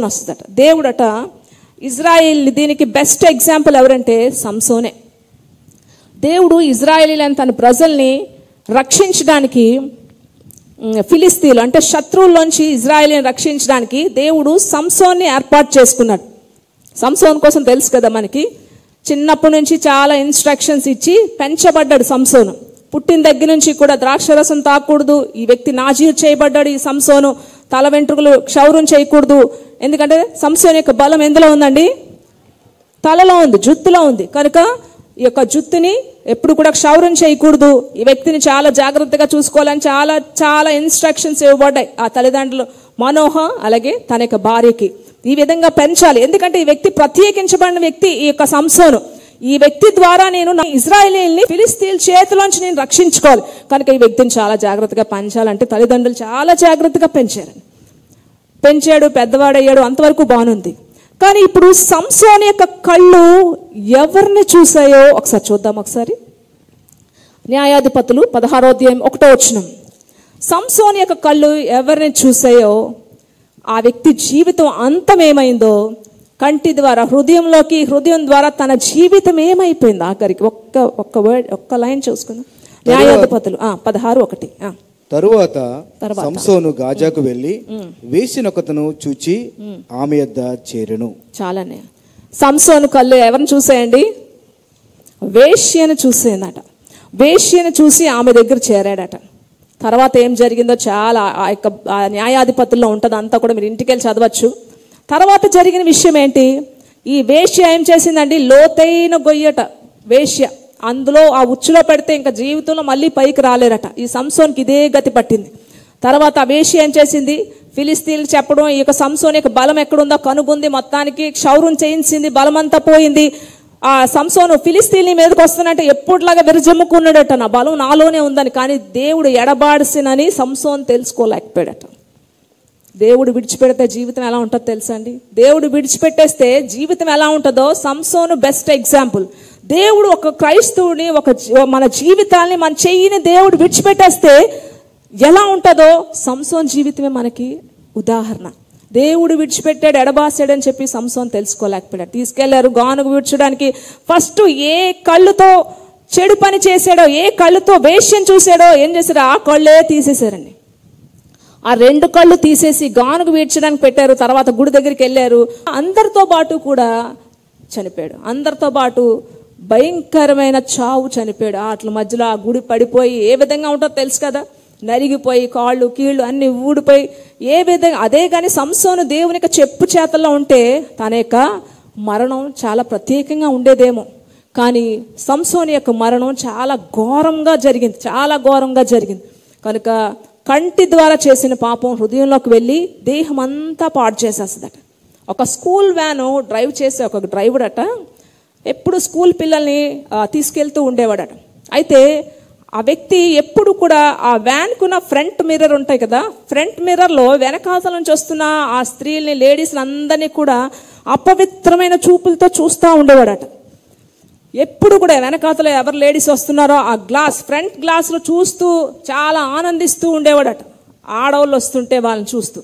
వస్తుందట. దేవుడట ఇజ్రాయిల్ దీనికి బెస్ట్ ఎగ్జాంపుల్ ఎవరంటే సంసోనే. దేవుడు ఇజ్రాయేలీలను తన ప్రజల్ని రక్షించడానికి, ఫిలిస్తీన్లు అంటే శత్రువుల్లోంచి ఇజ్రాయేలీని రక్షించడానికి దేవుడు సంసోన్ని ఏర్పాటు చేసుకున్నాడు. సంసోన్ కోసం తెలుసు కదా మనకి, చిన్నప్పటి నుంచి చాలా ఇన్స్ట్రక్షన్స్ ఇచ్చి పెంచబడ్డాడు సంసోను. పుట్టిన దగ్గర నుంచి కూడా ద్రాక్షరసం తాకూడదు, ఈ వ్యక్తి నాజీరు చేయబడ్డాడు. ఈ సంసోను తల వెంట్రుకలు క్షౌరం చేయకూడదు. ఎందుకంటే సంసోన్ యొక్క బలం ఎందులో ఉందండి? తలలో ఉంది, జుత్తులో ఉంది. కనుక ఈ యొక్క జుత్తుని ఎప్పుడు కూడా క్షౌరం చేయకూడదు, ఈ వ్యక్తిని చాలా జాగ్రత్తగా చూసుకోవాలని చాలా చాలా ఇన్స్ట్రక్షన్స్ ఇవ్వబడ్డాయి ఆ తల్లిదండ్రులు మనోహ అలాగే తన యొక్క భార్యకి. ఈ విధంగా పెంచాలి, ఎందుకంటే ఈ వ్యక్తి ప్రత్యేకించబడిన వ్యక్తి. ఈ యొక్క సంసోను, ఈ వ్యక్తి ద్వారా నేను ఇశ్రాయేలీయుల్ని ఫిలిష్తీయుల చేతిలోంచి నేను రక్షించుకోవాలి, కనుక ఈ వ్యక్తిని చాలా జాగ్రత్తగా పెంచాలంటే తల్లిదండ్రులు చాలా జాగ్రత్తగా పెంచాడు, పెద్దవాడయ్యాడు, అంతవరకు బాగుంది. కానీ ఇప్పుడు సంసోను యొక్క కళ్ళు ఎవరిని చూసాయో ఒకసారి చూద్దాం. ఒకసారి న్యాయాధిపతులు 16వ అధ్యాయం 1వ వచనం. సంసోను యొక్క కళ్ళు ఎవరిని చూసాయో ఆ వ్యక్తి జీవితం అంతమేమైందో కంటి ద్వారా హృదయం ద్వారా తన జీవితం ఏమైపోయింది ఆఖరికి. ఒక్క లైన్ చూసుకుందాం. న్యాయాధిపతులు 16:1. తరువాత సంసోను గాజాకు వెళ్లి వేశ్యనొకతను చూచి ఆమె యొద్ద చేరెను. చాలానే సంసోను కళ్ళు ఎవరిని చూసాయండి? వేశ్యను చూసేదట. వేశ్యను చూసి ఆమె దగ్గర చేరాడట. తర్వాత ఏం జరిగిందో చాలా ఆ న్యాయాధిపతుల్లో ఉంటుంది, అంతా కూడా మీరు ఇంటికి వెళ్ళి చదవచ్చు. తర్వాత జరిగిన విషయం ఏంటి? ఈ వేశ్య ఏం చేసిందండి? లోతైన గొయ్యట వేశ్య, అందులో ఆ ఉచ్చులో పెడితే ఇంకా జీవితంలో మళ్ళీ పైకి రాలేరట. ఈ సంసోన్కి ఇదే గతి పట్టింది. తర్వాత ఆ వేశ్య ఏం చేసింది? ఫిలిష్తీయులకు చెప్పడం, ఈ యొక్క సంసోన్ యొక్క బలం ఎక్కడుందో కనుగొంది, మొత్తానికి క్షౌరం చేయించింది, బలమంతా పోయింది. ఆ సంసోను ఫిలిష్తీయుల మీదకి వస్తున్నట్టే ఎప్పుడులాగా విరజమ్ముకున్నాడట, నా బలం నాలోనే ఉందని. కానీ దేవుడు ఎడబాడిసినని సంసోన్ తెలుసుకోలేకపోయాడట. దేవుడు విడిచిపెడితే జీవితం ఎలా ఉంటుందో తెలుసా అండి? దేవుడు విడిచిపెట్టేస్తే జీవితం ఎలా ఉంటుందో సంసోను బెస్ట్ ఎగ్జాంపుల్. దేవుడు ఒక క్రైస్తవుని, మన జీవితాన్ని, మన చెయ్యిని దేవుడు విడిచిపెట్టేస్తే ఎలా ఉంటుందో సంసోన్ జీవితమే మనకి ఉదాహరణ. దేవుడు విడిచిపెట్టాడు, ఎడబాసాడని చెప్పి సంసోన్ తెలుసుకోలేకపోయాడు. తీసుకెళ్లారు గానుగు విడిచడానికి. ఫస్ట్ ఏ కళ్ళుతో చెడు పని చేశాడో, ఏ కళ్ళుతో వేశ్యం చూశాడో ఏం చేశారో ఆ కళ్ళే తీసేశారండి. ఆ 2 కళ్ళు తీసేసి గానుగు వీడ్చడానికి పెట్టారు. తర్వాత గుడి దగ్గరికి వెళ్ళారు. అందరితో పాటు కూడా చనిపోయాడు. అందరితో పాటు భయంకరమైన చావు చనిపోయాడు. వాటి మధ్యలో ఆ గుడి పడిపోయి ఏ విధంగా ఉంటుందో తెలుసు కదా, నరిగిపోయి కాళ్ళు కీళ్ళు అన్ని ఊడిపోయి ఏ విధంగా. అదే కానీ సంసోను దేవునికి చెప్పు చేతల్లో ఉంటే తన యొక్క మరణం చాలా ప్రత్యేకంగా ఉండేదేమో. కానీ సంసోను యొక్క మరణం చాలా ఘోరంగా జరిగింది. కనుక కంటి ద్వారా చేసిన పాపం హృదయంలోకి వెళ్ళి దేహం అంతా పాడు చేసేస్తుందట. ఒక స్కూల్ వ్యాను డ్రైవ్ చేసే ఒక డ్రైవర్ అట ఎప్పుడు స్కూల్ పిల్లల్ని తీసుకెళ్తూ ఉండేవాడట. అయితే ఆ వ్యక్తి ఎప్పుడు కూడా ఆ వ్యాన్కున్న ఫ్రంట్ మిర్రర్ ఉంటాయి కదా, ఫ్రంట్ మిర్రర్లో వెనకాతల నుంచి వస్తున్న ఆ స్త్రీల్ని, లేడీస్ని అందరినీ కూడా అపవిత్రమైన చూపులతో చూస్తూ ఉండేవాడట. ఎప్పుడు కూడా వెనకాతలో ఎవరు లేడీస్ వస్తున్నారో ఆ ఫ్రంట్ గ్లాస్లో చూస్తూ చాలా ఆనందిస్తూ ఉండేవాడట, ఆడవాళ్ళు వస్తుంటే వాళ్ళని చూస్తూ.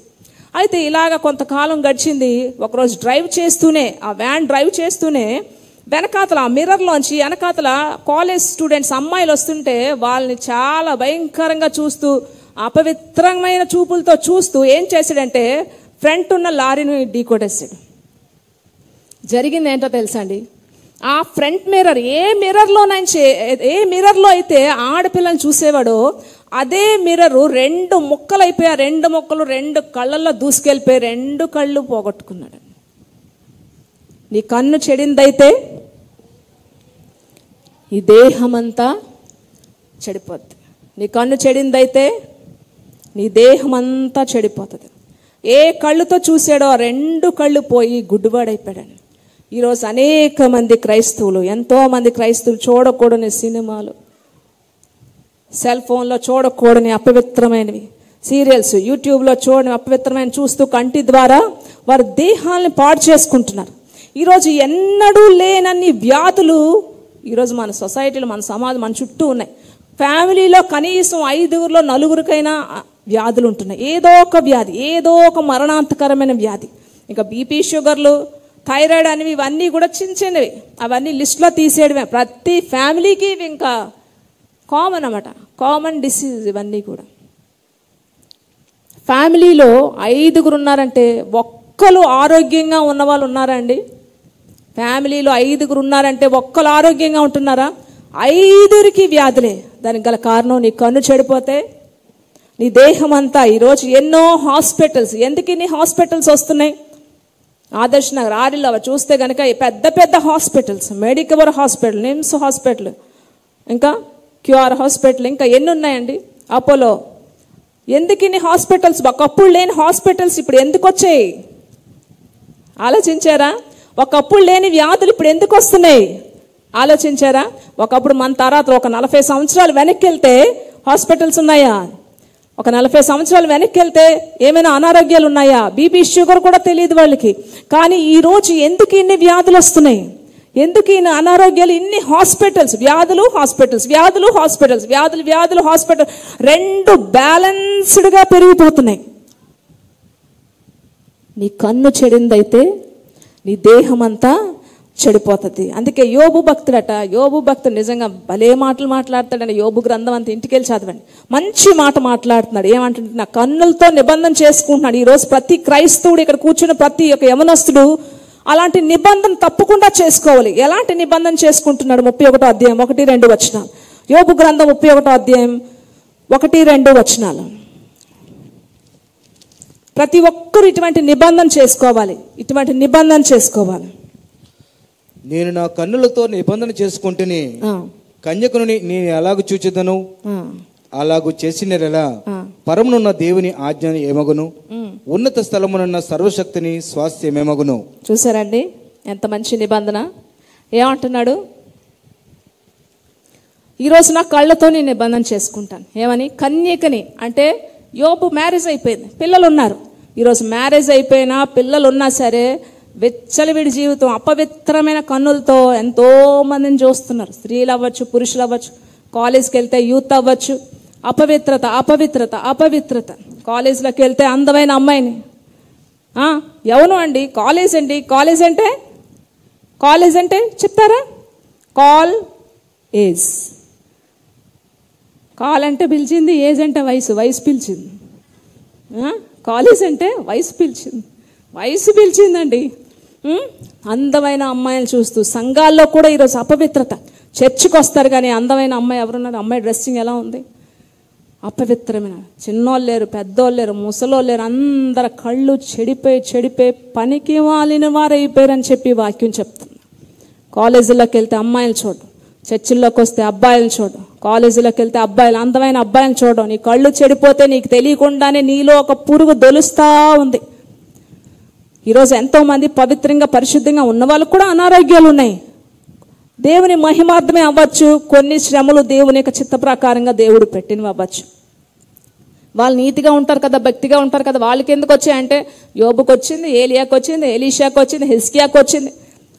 అయితే ఇలాగ కొంతకాలం గడిచింది. ఒకరోజు ఆ వ్యాన్ డ్రైవ్ చేస్తూనే వెనకాతల ఆ మిర్రర్లోంచి వెనకాతల కాలేజ్ స్టూడెంట్స్ అమ్మాయిలు వస్తుంటే వాళ్ళని చాలా భయంకరంగా చూస్తూ, అపవిత్రమైన చూపులతో చూస్తూ ఏం చేశాడంటే ఫ్రంట్ ఉన్న లారీని ఢీకొట్టేశాడు. జరిగింది ఏంటో తెలుసా అండి? ఆ ఫ్రంట్ మిర్రర్ ఏ మిర్రర్లో అయితే ఆడపిల్లని చూసేవాడో అదే మిర్రర్ 2 ముక్కలు అయిపోయి, ఆ 2 ముక్కలు 2 కళ్ళల్లో దూసుకెళ్ళిపోయి 2 కళ్ళు పోగొట్టుకున్నాడు. నీ కన్ను చెడిందైతే ఈ దేహమంతా చెడిపోద్ది. నీ కన్ను చెడిందైతే నీ దేహమంతా చెడిపోతుంది. ఏ కళ్ళుతో చూసాడో ఆ 2 కళ్ళు పోయి గుడ్డువాడైపోయాడని. ఈరోజు అనేక మంది క్రైస్తవులు, ఎంతో మంది క్రైస్తవులు చూడకూడని సినిమాలు, సెల్ ఫోన్లో చూడకూడని అపవిత్రమైనవి, సీరియల్స్, యూట్యూబ్లో చూడని అపవిత్రమైన చూస్తూ కంటి ద్వారా వారి దేహాలను పాడు చేసుకుంటున్నారు. ఈరోజు ఎన్నడూ లేనన్ని వ్యాధులు ఈరోజు మన సొసైటీలో, మన సమాజం, మన చుట్టూ ఉన్నాయి. ఫ్యామిలీలో కనీసం 5గురిలో 4గురికైనా వ్యాధులు ఉంటున్నాయి. ఏదో ఒక వ్యాధి, ఏదో ఒక మరణాంతకరమైన వ్యాధి. ఇంకా బీపీ, షుగర్లు, థైరాయిడ్ అనేవి ఇవన్నీ కూడా చిన్నవి, అవన్నీ లిస్ట్లో తీసేయడమే. ప్రతి ఫ్యామిలీకి ఇవి ఇంకా కామన్ అన్నమాట, కామన్ డిసీజ్ ఇవన్నీ కూడా. ఫ్యామిలీలో 5గురు ఉన్నారంటే ఒక్కరు ఆరోగ్యంగా ఉన్న వాళ్ళు ఉన్నారా అండి? ఫ్యామిలీలో 5గురు ఉన్నారంటే ఒక్కరు ఆరోగ్యంగా ఉంటున్నారా? 5కి వ్యాధులే. దానికి గల కారణం నీ కన్ను చెడిపోతే నీ దేహం అంతా. ఈరోజు ఎన్నో హాస్పిటల్స్, ఎందుకు ఇన్ని హాస్పిటల్స్ వస్తున్నాయి? ఆదర్శ్ నగర్, ఆరిలో చూస్తే కనుక పెద్ద పెద్ద hospitals, Medicover hospital, NIMS hospital, ఇంకా క్యూఆర్ హాస్పిటల్, ఇంకా ఎన్ని ఉన్నాయండి, అపోలో. ఎందుకు ఇన్ని హాస్పిటల్స్? ఒకప్పుడు లేని హాస్పిటల్స్ ఇప్పుడు ఎందుకు వచ్చాయి? ఆలోచించారా? ఒకప్పుడు లేని వ్యాధులు ఇప్పుడు ఎందుకు వస్తున్నాయి? ఆలోచించారా? ఒకప్పుడు మన తర్వాత ఒక 40 సంవత్సరాలు వెనక్కి వెళ్తే హాస్పిటల్స్ ఉన్నాయా? ఒక 40 సంవత్సరాలు వెనక్కి వెళ్తే ఏమైనా అనారోగ్యాలు ఉన్నాయా? బీపీ, షుగర్ కూడా తెలియదు వాళ్ళకి. కానీ ఈరోజు ఎందుకు ఇన్ని వ్యాధులు వస్తున్నాయి? ఎందుకు ఇన్ని అనారోగ్యాలు? ఇన్ని హాస్పిటల్స్, వ్యాధులు హాస్పిటల్స్, వ్యాధులు హాస్పిటల్స్, వ్యాధులు హాస్పిటల్, రెండు బ్యాలెన్స్డ్గా పెరిగిపోతున్నాయి. నీ కన్ను చెడిందైతే నీ దేహం అంతా చెడిపోతుంది. అందుకే యోబు భక్తుడు నిజంగా భలే మాటలు మాట్లాడతాడని. యోబు గ్రంథం అంతా ఇంటికి వెళ్ళి చదవండి. మంచి మాట మాట్లాడుతున్నాడు. ఏమంటుంటే, నా కన్నులతో నిబంధన చేసుకుంటున్నాడు. ఈరోజు ప్రతి క్రైస్తవుడు, ఇక్కడ కూర్చున్న ప్రతి ఒక్క యవనస్తుడు అలాంటి నిబంధన తప్పకుండా చేసుకోవాలి. ఎలాంటి నిబంధన చేసుకుంటున్నాడు? 31వ అధ్యాయం 1-2 వచనాలు. యోబు గ్రంథం 31వ అధ్యాయం 1-2 వచనాలు. ప్రతి ఒక్కరు ఇటువంటి నిబంధన చేసుకోవాలి. నేను నా కన్నులతో నిబంధన చేసుకుంటేనే కన్యకను నేను ఎలాగ చూచెదను, అలాగూ చేసినలా పరమునున్న దేవుని ఆజ్ఞని ఏమగును, ఉన్నత స్థలమునున్న సర్వశక్తిని స్వాస్థ్యమేమగును. చూసారండి ఎంత మంచి నిబంధన. ఏమంటున్నాడు? ఈరోజు నా కళ్ళతో నేను నిబంధన చేసుకుంటాను. ఏమని? కన్యకని అంటే యోబు మ్యారేజ్ అయిపోయింది, పిల్లలు ఉన్నారు. ఈరోజు మ్యారేజ్ అయిపోయినా పిల్లలు ఉన్నా సరే విచ్చలవిడి జీవితం, అపవిత్రమైన కన్నులతో ఎంతో మందిని చూస్తున్నారు. స్త్రీలు అవ్వచ్చు, పురుషులు అవ్వచ్చు, కాలేజ్కి వెళ్తే యూత్ అవ్వచ్చు. అపవిత్రత. కాలేజీలోకి వెళ్తే అందమైన అమ్మాయిని, ఎవను అండి కాలేజ్ అంటే చెప్తారా? కాల్ అంటే పిలిచింది, ఏజ్ అంటే వయసు పిలిచింది. కాలేజ్ అంటే వయసు పిలిచిందండి. అందమైన అమ్మాయిలు చూస్తూ సంఘాల్లో కూడా ఈరోజు అపవిత్రత. చర్చికి వస్తారు కానీ అందమైన అమ్మాయి ఎవరున్నారు? అమ్మాయి డ్రెస్సింగ్ ఎలా ఉంది? అపవిత్రమైన. చిన్నోళ్ళు లేరు, పెద్దోళ్ళు లేరు, ముసలోళ్ళు లేరు, అందరు కళ్ళు చెడిపోయి పనికి వాలిన వారు అయిపోయారని చెప్పి వాక్యం చెప్తుంది. కాలేజీలోకి వెళ్తే అమ్మాయిలు చూడడం, చర్చిల్లోకి వస్తే అబ్బాయిలు చూడడం, కాలేజీలోకి వెళ్తే అందమైన అబ్బాయిలు చూడడం. నీ కళ్ళు చెడిపోతే నీకు తెలియకుండానే నీలో ఒక పురుగు దొలుస్తా ఉంది. ఈరోజు ఎంతోమంది పవిత్రంగా పరిశుద్ధంగా ఉన్న వాళ్ళకు కూడా అనారోగ్యాలు ఉన్నాయి. దేవుని మహిమార్థమే అవ్వచ్చు, కొన్ని శ్రమలు దేవుని యొక్క చిత్త ప్రకారంగా దేవుడు పెట్టినవి అవ్వచ్చు. వాళ్ళు నీతిగా ఉంటారు కదా, భక్తిగా ఉంటారు కదా, వాళ్ళకి ఎందుకు వచ్చాయంటే యోబుకు వచ్చింది, ఏలియాకు వచ్చింది, ఎలీషాకు వచ్చింది, హిజ్కియాకు వచ్చింది,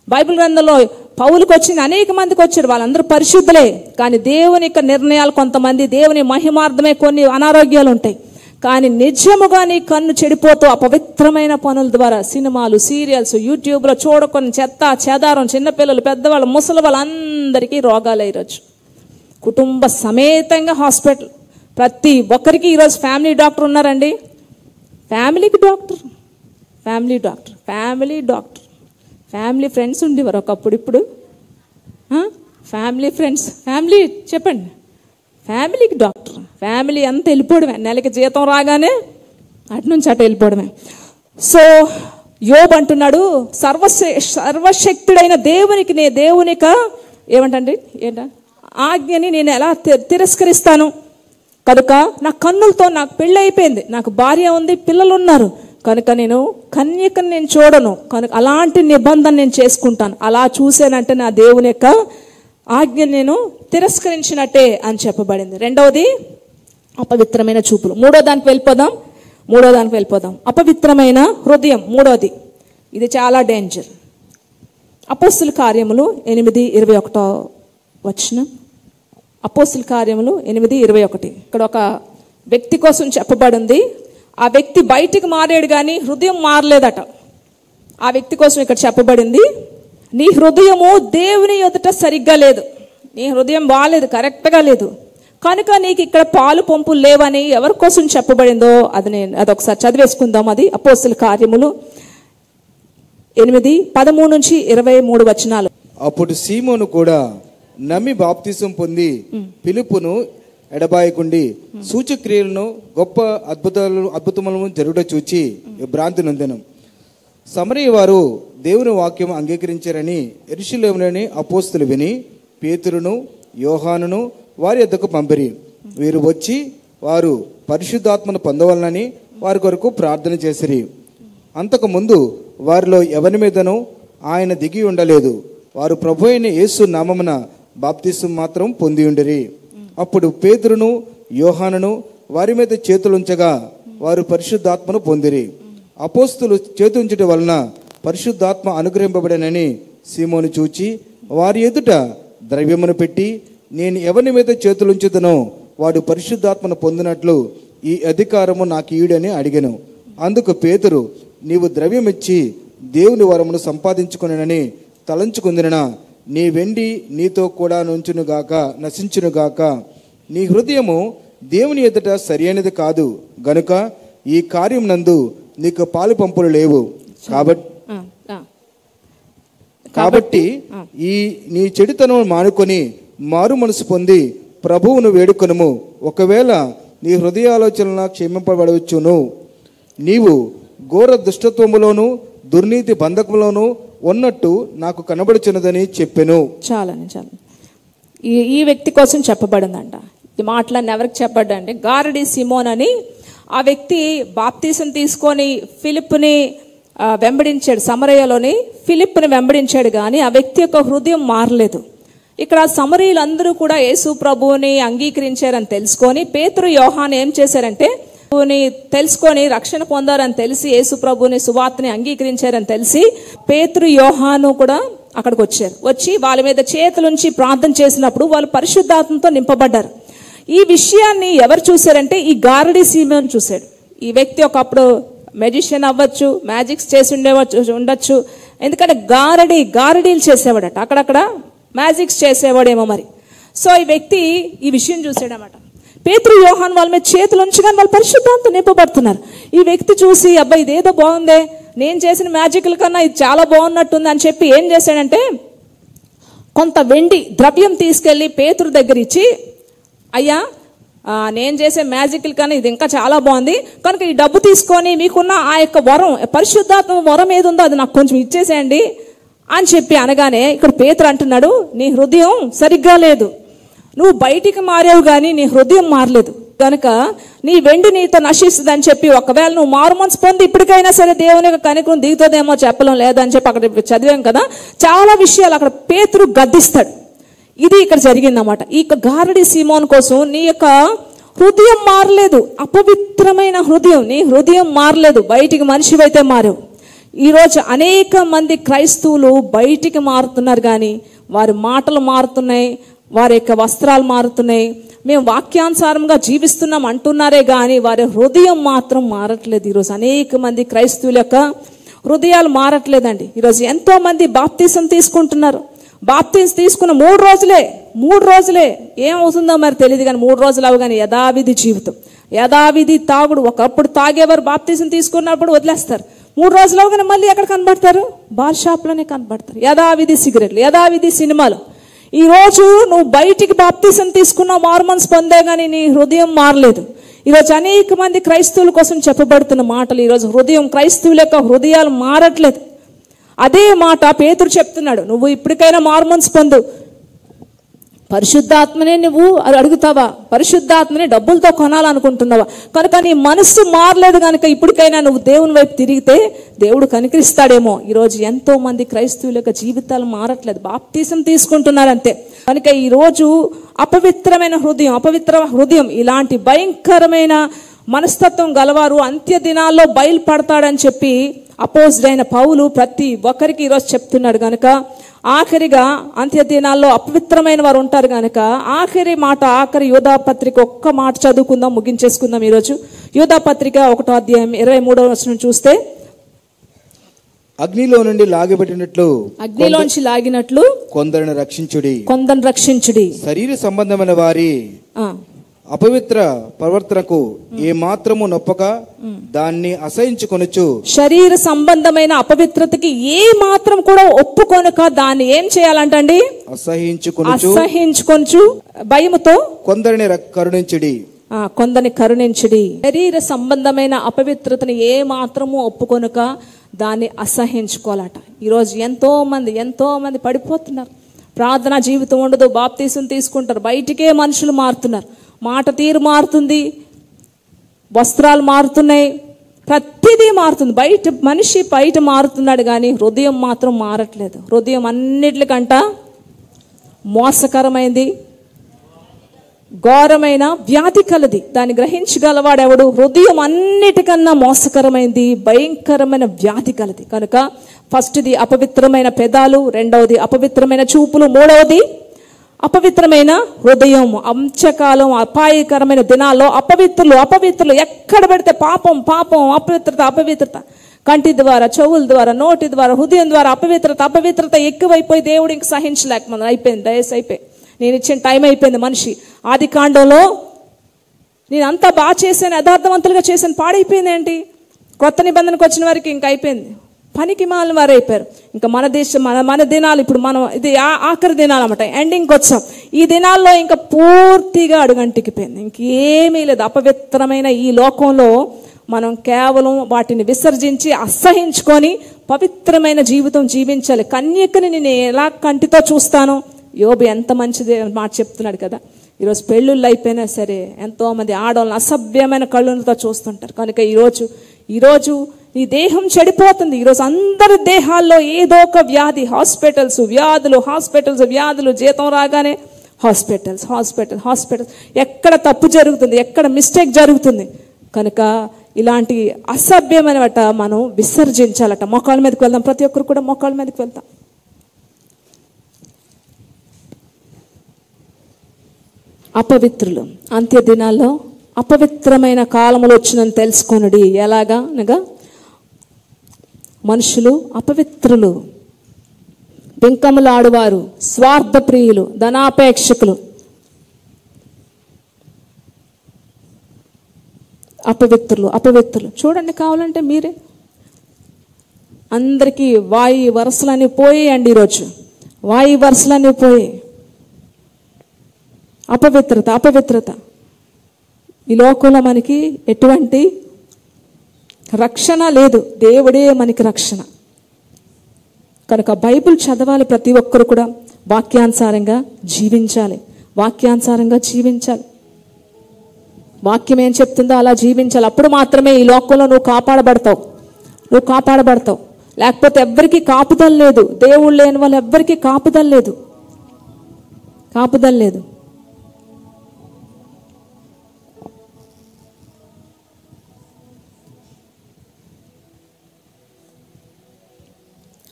బైబిల్ గ్రంథంలో పౌలుకు వచ్చింది, అనేక మందికి వచ్చారు. వాళ్ళందరూ పరిశుద్ధులే. కానీ దేవుని యొక్క నిర్ణయాలు, కొంతమంది దేవుని మహిమార్థమే కొన్ని అనారోగ్యాలు ఉంటాయి. కానీ నిజముగా నీ కన్ను చెడిపోతూ అపవిత్రమైన పనుల ద్వారా సినిమాలు, సీరియల్స్, యూట్యూబ్లో చూడకొని చెత్త చెదారం, చిన్నపిల్లలు, పెద్దవాళ్ళు, ముసలి వాళ్ళందరికీ రోగాలు ఈరోజు. కుటుంబ సమేతంగా హాస్పిటల్. ప్రతి ఒక్కరికి ఈరోజు ఫ్యామిలీ డాక్టర్ ఉన్నారండి. ఫ్యామిలీ ఫ్రెండ్స్ ఉండేవారు ఒకప్పుడు. ఇప్పుడు ఫ్యామిలీ చెప్పండి, ఫ్యామిలీకి డాక్టర్. ఫ్యామిలీ అంతా వెళ్ళిపోవడమే, నెలకి జీతం రాగానే అటు నుంచి అటు వెళ్ళిపోవడమే. సో యోబు అంటున్నాడు, సర్వశక్తుడైన దేవుని ఆజ్ఞని నేను ఎలా తిరస్కరిస్తాను? కనుక నా కన్నులతో నాకు పెళ్ళి అయిపోయింది, నాకు భార్య ఉంది, పిల్లలు ఉన్నారు, కనుక నేను కన్యకను నేను చూడను, కనుక అలాంటి నిబంధన నేను చేసుకుంటాను. అలా చూసానంటే నా దేవుని యొక్క ఆజ్ఞ నేను తిరస్కరించినట్టే అని చెప్పబడింది. రెండవది అపవిత్రమైన చూపులు. మూడో దానికి వెళ్ళిపోదాం. అపవిత్రమైన హృదయం మూడోది. ఇది చాలా డేంజర్. అపోస్తుల కార్యములు 8:21 వచనం. అపోస్తుల కార్యములు 8:21. ఇక్కడ ఒక వ్యక్తి కోసం చెప్పబడింది. ఆ వ్యక్తి బయటికి మారాడు కానీ హృదయం మారలేదట. ఆ వ్యక్తి కోసం ఇక్కడ చెప్పబడింది, నీ హృదయము దేవుని ఎదుట సరిగ్గా లేదు, నీ హృదయం బాగాలేదు, కరెక్ట్గా లేదు, కనుక నీకు ఇక్కడ పాలు పంపులు లేవని ఎవరి కోసం చెప్పబడిందో అదొకసారి చదివేసుకుందాం. అది అపోస్తుల కార్యములు 8:13-23 వచనాలు. అప్పుడు సీమోను కూడా నమ్మి బాప్తిసం పొంది పిలుపును ఎడబాయకుండి సూచక్రియలను గొప్ప అద్భుతములను జరుగుట చూచి భ్రాంతి నొందెను. సమరయ వారు దేవుని వాక్యం అంగీకరించారని యెరూషలేములోని అపోస్తలు విని పేతురును యోహానును వారి యొద్దకు పంపిరి. వీరు వచ్చి వారు పరిశుద్ధాత్మను పొందవలనని వారి కొరకు ప్రార్థన చేసిరి. అంతకు ముందు వారిలో ఎవరి మీదనూ ఆయన దిగి ఉండలేదు. వారు ప్రభు అయిన యేసు నామమున బాప్తిసం మాత్రం పొంది ఉండిరి. అప్పుడు పేతురును యోహానును వారి మీద చేతులుంచగా వారు పరిశుద్ధాత్మను పొందిరి. అపోస్తులు చేతుంచుట వలన పరిశుద్ధాత్మ అనుగ్రహింపబడనని సీమోను చూచి వారి ఎదుట ద్రవ్యమును పెట్టి, నేను ఎవరి మీద చేతులుంచుదనో వాడు పరిశుద్ధాత్మను పొందినట్లు ఈ అధికారము నాకు ఈడని అడిగెను. అందుకు పేతురు, నీవు ద్రవ్యమిచ్చి దేవుని వరమును సంపాదించుకొనని తలంచుకుందినా నీ వెండి నీతో కూడా నశించునుగాక. నీ హృదయము దేవుని ఎదుట సరి అయినది కాదు గనుక ఈ కార్యం నందు నీకు పాలు పంపులు లేవు. కాబట్టి ఈ నీ చెడుతనం మానుకొని మారు మనసు పొంది ప్రభువును వేడుకొనుము. ఒకవేళ నీ హృదయాలోచన క్షమింపబడవచ్చును. నీవు ఘోర దుష్టత్వములోను దుర్నీతి బంధకములోను ఉన్నట్టు నాకు కనబడుచున్నదని చెప్పెను. చాలా ఈ వ్యక్తి కోసం చెప్పబడిందంట. ఈ మాటలన్నీ ఎవరికి చెప్పబడ్డంటే గారడి సిమోన్ అని ఆ వ్యక్తి బాప్తీసం తీసుకొని ఫిలిప్ని వెంబడించాడు. సమరయలోని ఫిలిప్ని వెంబడించాడు, కానీ ఆ వ్యక్తి యొక్క హృదయం మారలేదు. ఇక్కడ సమరయులందరూ కూడా యేసు ప్రభువుని అంగీకరించారని తెలుసుకొని పేతురు యోహాను ఏం చేశారంటే తెలుసుకొని రక్షణ పొందారని తెలిసి యేసు ప్రభువుని సువార్తని అంగీకరించారని తెలిసి పేతురు యోహాను కూడా అక్కడికి వచ్చారు. వచ్చి వాళ్ళ మీద చేతులుంచి ప్రార్థన చేసినప్పుడు వాళ్ళు పరిశుద్ధాత్మతో నింపబడ్డారు. ఈ విషయాన్ని ఎవరు చూశారంటే ఈ గారడి సీమోను చూశాడు. ఈ వ్యక్తి ఒకప్పుడు మెజిషియన్ అవ్వచ్చు, మ్యాజిక్స్ చేసి ఉండొచ్చు. ఎందుకంటే గారడీలు చేసేవాడట, అక్కడక్కడ మ్యాజిక్స్ చేసేవాడేమో మరి. సో ఈ వ్యక్తి ఈ విషయం చూసాడనమాట. పేతురు యోహాను వాళ్ళ మీద చేతులు ఉంచగానే వాళ్ళు పరిశుద్ధాంతో నింపబడుతున్నారు. ఈ వ్యక్తి చూసి అబ్బాయి ఇదేదో బాగుందే, నేను చేసిన మ్యాజిక్ల కన్నా ఇది చాలా బాగున్నట్టుంది అని చెప్పి ఏం చేశాడంటే కొంత వెండి ద్రవ్యం తీసుకెళ్లి పేతురు దగ్గర ఇచ్చి, అయ్యా నేను చేసే మ్యాజిక్ల కన్నా ఇది ఇంకా చాలా బాగుంది కనుక ఈ డబ్బు తీసుకొని మీకున్న ఆ యొక్క వరం, పరిశుద్ధాత్మ వరం ఏది ఉందో అది నాకు కొంచెం ఇచ్చేసేయండి అని చెప్పి అనగానే ఇక్కడ పేతురు అంటున్నాడు, నీ హృదయం సరిగ్గా లేదు, నువ్వు బయటికి మారావు కానీ నీ హృదయం మారలేదు కనుక నీ వెండి నీతో నశిస్తుంది అని చెప్పి, ఒకవేళ నువ్వు మారు మనసు పొంది ఇప్పటికైనా సరే దేవుని యొక్క కనికరం దిగుతుందేమో చెప్పలేం లేదని చెప్పి అక్కడ చదివాం కదా. చాలా విషయాలు అక్కడ పేతురు గద్దిస్తాడు. ఇది ఇక్కడ జరిగిందన్నమాట. ఈ గారడి సీమోన్ కోసం నీ యొక్క హృదయం మారలేదు, అపవిత్రమైన హృదయం, నీ హృదయం మారలేదు, బయటికి మనిషివైతే మారావు. ఈరోజు అనేక మంది క్రైస్తవులు బయటికి మారుతున్నారు కానీ వారి మాటలు మారుతున్నాయి, వారి యొక్క వస్త్రాలు మారుతున్నాయి, మేము వాక్యానుసారంగా జీవిస్తున్నాం అంటున్నారే కానీ వారి హృదయం మాత్రం మారట్లేదు. ఈరోజు అనేక మంది క్రైస్తవుల యొక్క హృదయాలు మారట్లేదండి. ఈరోజు ఎంతో మంది బాప్తీసం తీసుకుంటున్నారు. బాప్తీసం తీసుకున్న 3 రోజులే ఏమవుతుందో మరి తెలియదు కానీ 3 రోజులు అవగానే యథావిధి జీవితం, యథావిధి తాగుడు. ఒకప్పుడు తాగేవారు బాప్తీసం తీసుకున్నప్పుడు వదిలేస్తారు. 3 రోజులు అవగానే మళ్ళీ ఎక్కడ కనబడతారు? బార్ షాప్లోనే కనబడతారు. యథావిధి సిగరెట్లు, యథావిధి సినిమాలు. ఈ రోజు నువ్వు బయటికి బాప్తీసం తీసుకున్నావు, మారుమనసు పొందే కానీ నీ హృదయం మారలేదు. ఈరోజు అనేక మంది క్రైస్తవుల కోసం చెప్పబడుతున్న మాటలు, ఈరోజు క్రైస్తవుల యొక్క హృదయాలు మారట్లేదు. అదే మాట పేతురు చెప్తున్నాడు, నువ్వు ఇప్పటికైనా మారుమనసు పొందు. పరిశుద్ధాత్మనే నువ్వు అడుగుతావా? పరిశుద్ధాత్మనే డబ్బులతో కొనాలనుకుంటున్నావా? కనుక నీ మనస్సు మారలేదు కనుక ఇప్పటికైనా నువ్వు దేవుని వైపు తిరిగితే దేవుడు కనికరిస్తాడేమో. ఈరోజు ఎంతో మంది క్రైస్తవుల యొక్క జీవితాలు మారట్లేదు, బాప్తీసం తీసుకుంటున్నారు అంతే. కనుక ఈరోజు అపవిత్ర హృదయం ఇలాంటి భయంకరమైన మనస్తత్వం గలవారు అంత్య దినాల్లో బయలుపడతాడని చెప్పి అపోజిట్ పౌలు ప్రతి ఒక్కరికి ఈరోజు చెప్తున్నాడు. కనుక ఆఖరిగా అంత్య దినాల్లో అపవిత్రమైన వారు ఉంటారు కనుక ఆఖరి యూదాపత్రిక ఒక్క మాట చదువుకుందాం, ముగించేసుకుందాం ఈరోజు. యూదాపత్రిక 1వ అధ్యాయం 23వ వచనం చూస్తే, అగ్నిలో నుండి అగ్నిలోంచి లాగినట్లు కొందరిని రక్షించుడి. శరీర సంబంధమైన వారి అపవిత్ర ప్రవర్తనకు ఏ మాత్రము నొప్పక దాన్ని అసహించుకొనుచు, శరీర సంబంధమైన అపవిత్రతకి ఏ మాత్రం కూడా ఒప్పుకొనక దాన్ని ఏం చేయాలంటండి? అసహించుకొనుచు భయముతో కొందరిని కరుణించుడి. శరీర సంబంధమైన అపవిత్రతని ఏ మాత్రము ఒప్పుకొనక దాన్ని అసహించుకోవాలట. ఈరోజు ఎంతో మంది పడిపోతున్నారు. ప్రార్థనా జీవితం ఉండదు, బాప్తీసం తీసుకుంటారు, బయటికే మనుషులు మారుతున్నారు, మాట తీరు మారుతుంది, వస్త్రాలు మారుతున్నాయి, ప్రతిదీ మారుతుంది. మనిషి బయట మారుతున్నాడు కానీ హృదయం మాత్రం మారట్లేదు. హృదయం అన్నిటికంట మోసకరమైంది, ఘోరమైన వ్యాధి కలది. దాన్ని గ్రహించగలవాడెవడు? హృదయం అన్నిటికన్నా మోసకరమైంది, భయంకరమైన వ్యాధి కలది. కనుక ఫస్ట్ది అపవిత్రమైన పెదాలు, రెండవది అపవిత్రమైన చూపులు, మూడవది అపవిత్రమైన హృదయం. అంత్యకాలం అపాయకరమైన దినాల్లో అపవిత్రులు ఎక్కడ పెడితే పాపం, అపవిత్రత కంటి ద్వారా, చెవుల ద్వారా, నోటి ద్వారా, హృదయం ద్వారా అపవిత్రత ఎక్కువైపోయి దేవుడు ఇంక సహించలేకపోయింది. అయిపోయింది, దయచేసి అయిపోయింది, నేను ఇచ్చిన టైం అయిపోయింది. మనిషి ఆది కాండంలో నేను అంతా బాగా చేశాను, యథార్థవంతులుగా చేశాను, పాడైపోయింది ఏంటి? కొత్త నిబంధనకు వచ్చిన వారికి ఇంక అయిపోయింది, పనికి మాలిన వారు అయిపోయారు. ఇంకా మన దేశం మన దినాలు, ఇప్పుడు మనం ఇది ఆఖరి దినాలు అన్నమాట, ఎండింగ్కి వచ్చాం. ఈ దినాల్లో ఇంకా పూర్తిగా అడుగంటికిపోయింది, ఇంకేమీ లేదు. అపవిత్రమైన ఈ లోకంలో మనం కేవలం వాటిని విసర్జించి అసహించుకొని పవిత్రమైన జీవితం జీవించాలి. కన్యకని నేను ఎలా కంటితో చూస్తాను? యోబు ఎంత మంచిది మాట చెప్తున్నాడు కదా. ఈరోజు పెళ్ళిళ్ళు అయిపోయినా సరే ఎంతోమంది ఆడవాళ్ళని అసభ్యమైన కళ్ళులతో చూస్తుంటారు. కనుక ఈరోజు ఈ దేహం చెడిపోతుంది. ఈరోజు అందరి దేహాల్లో ఏదో ఒక వ్యాధి, హాస్పిటల్స్ వ్యాధులు, జీతం రాగానే హాస్పిటల్స్. ఎక్కడ తప్పు జరుగుతుంది, ఎక్కడ మిస్టేక్ జరుగుతుంది. కనుక ఇలాంటి అసభ్యమైనవట మనం విసర్జించాలట. మోకాళ్ళ మీదకి వెళ్దాం, ప్రతి ఒక్కరు కూడా మోకాళ్ళ మీదకి వెళ్తాం. అపవిత్రులు అంత్య దినాల్లో అపవిత్రమైన కాలములు వచ్చిందని తెలుసుకొనుడి. ఎలాగా అనగా మనుషులు అపవిత్రులు, బింకములు ఆడువారు, స్వార్థ ప్రియులు, ధనాపేక్షకులు, అపవిత్రులు. చూడండి, కావాలంటే మీరే అందరికీ వాయి వరుసలన్నీ పోయాయండి. ఈరోజు వాయి వరుసలన్నీ పోయి అపవిత్రత. ఈ లోకంలో మనకి ఎటువంటి రక్షణ లేదు, దేవుడే మనకి రక్షణ. కనుక బైబిల్ చదవాలి, ప్రతి ఒక్కరు కూడా వాక్యానుసారంగా జీవించాలి. వాక్యం ఏం చెప్తుందో అలా జీవించాలి. అప్పుడు మాత్రమే ఈ లోకంలో నువ్వు కాపాడబడతావు. లేకపోతే ఎవ్వరికి కాపుదల లేదు. దేవుడు లేని వాళ్ళు ఎవ్వరికి కాపుదల లేదు.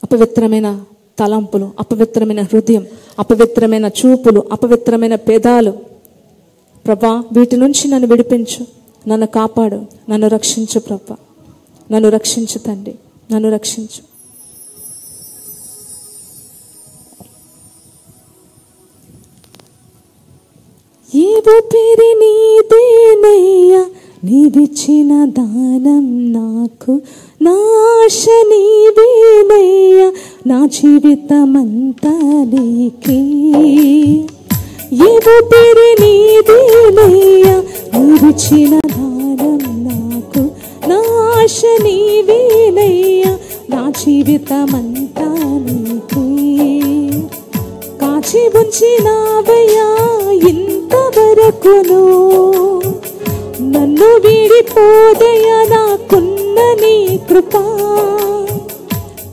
అపవిత్రమైన తలంపులు, అపవిత్రమైన హృదయం, అపవిత్రమైన చూపులు, అపవిత్రమైన పెదాలు. ప్రభా, వీటి నుంచి నన్ను విడిపించు, నన్ను కాపాడు, నన్ను రక్షించు ప్రభా, నన్ను రక్షించు తండ్రి, నన్ను రక్షించు. ఏ ఊపిరి నీదేనయ్యా, నీవిచ్చిన దానం నాకు, నా ఆశ నీవేనయ్యా, నా జీవితమంతా నీకే. ఏ ఊపిరి నీదేనయ్యా, నీవిచ్చిన దానం నాకు, నా ఆశ నీవేనయ్యా, నా జీవితమంతా నీకే. కాచి ఉంచినావయ్యా ఇంతవరకును, నన్ను వీడిపోదయ్యా నాకున్న నీ కృపా.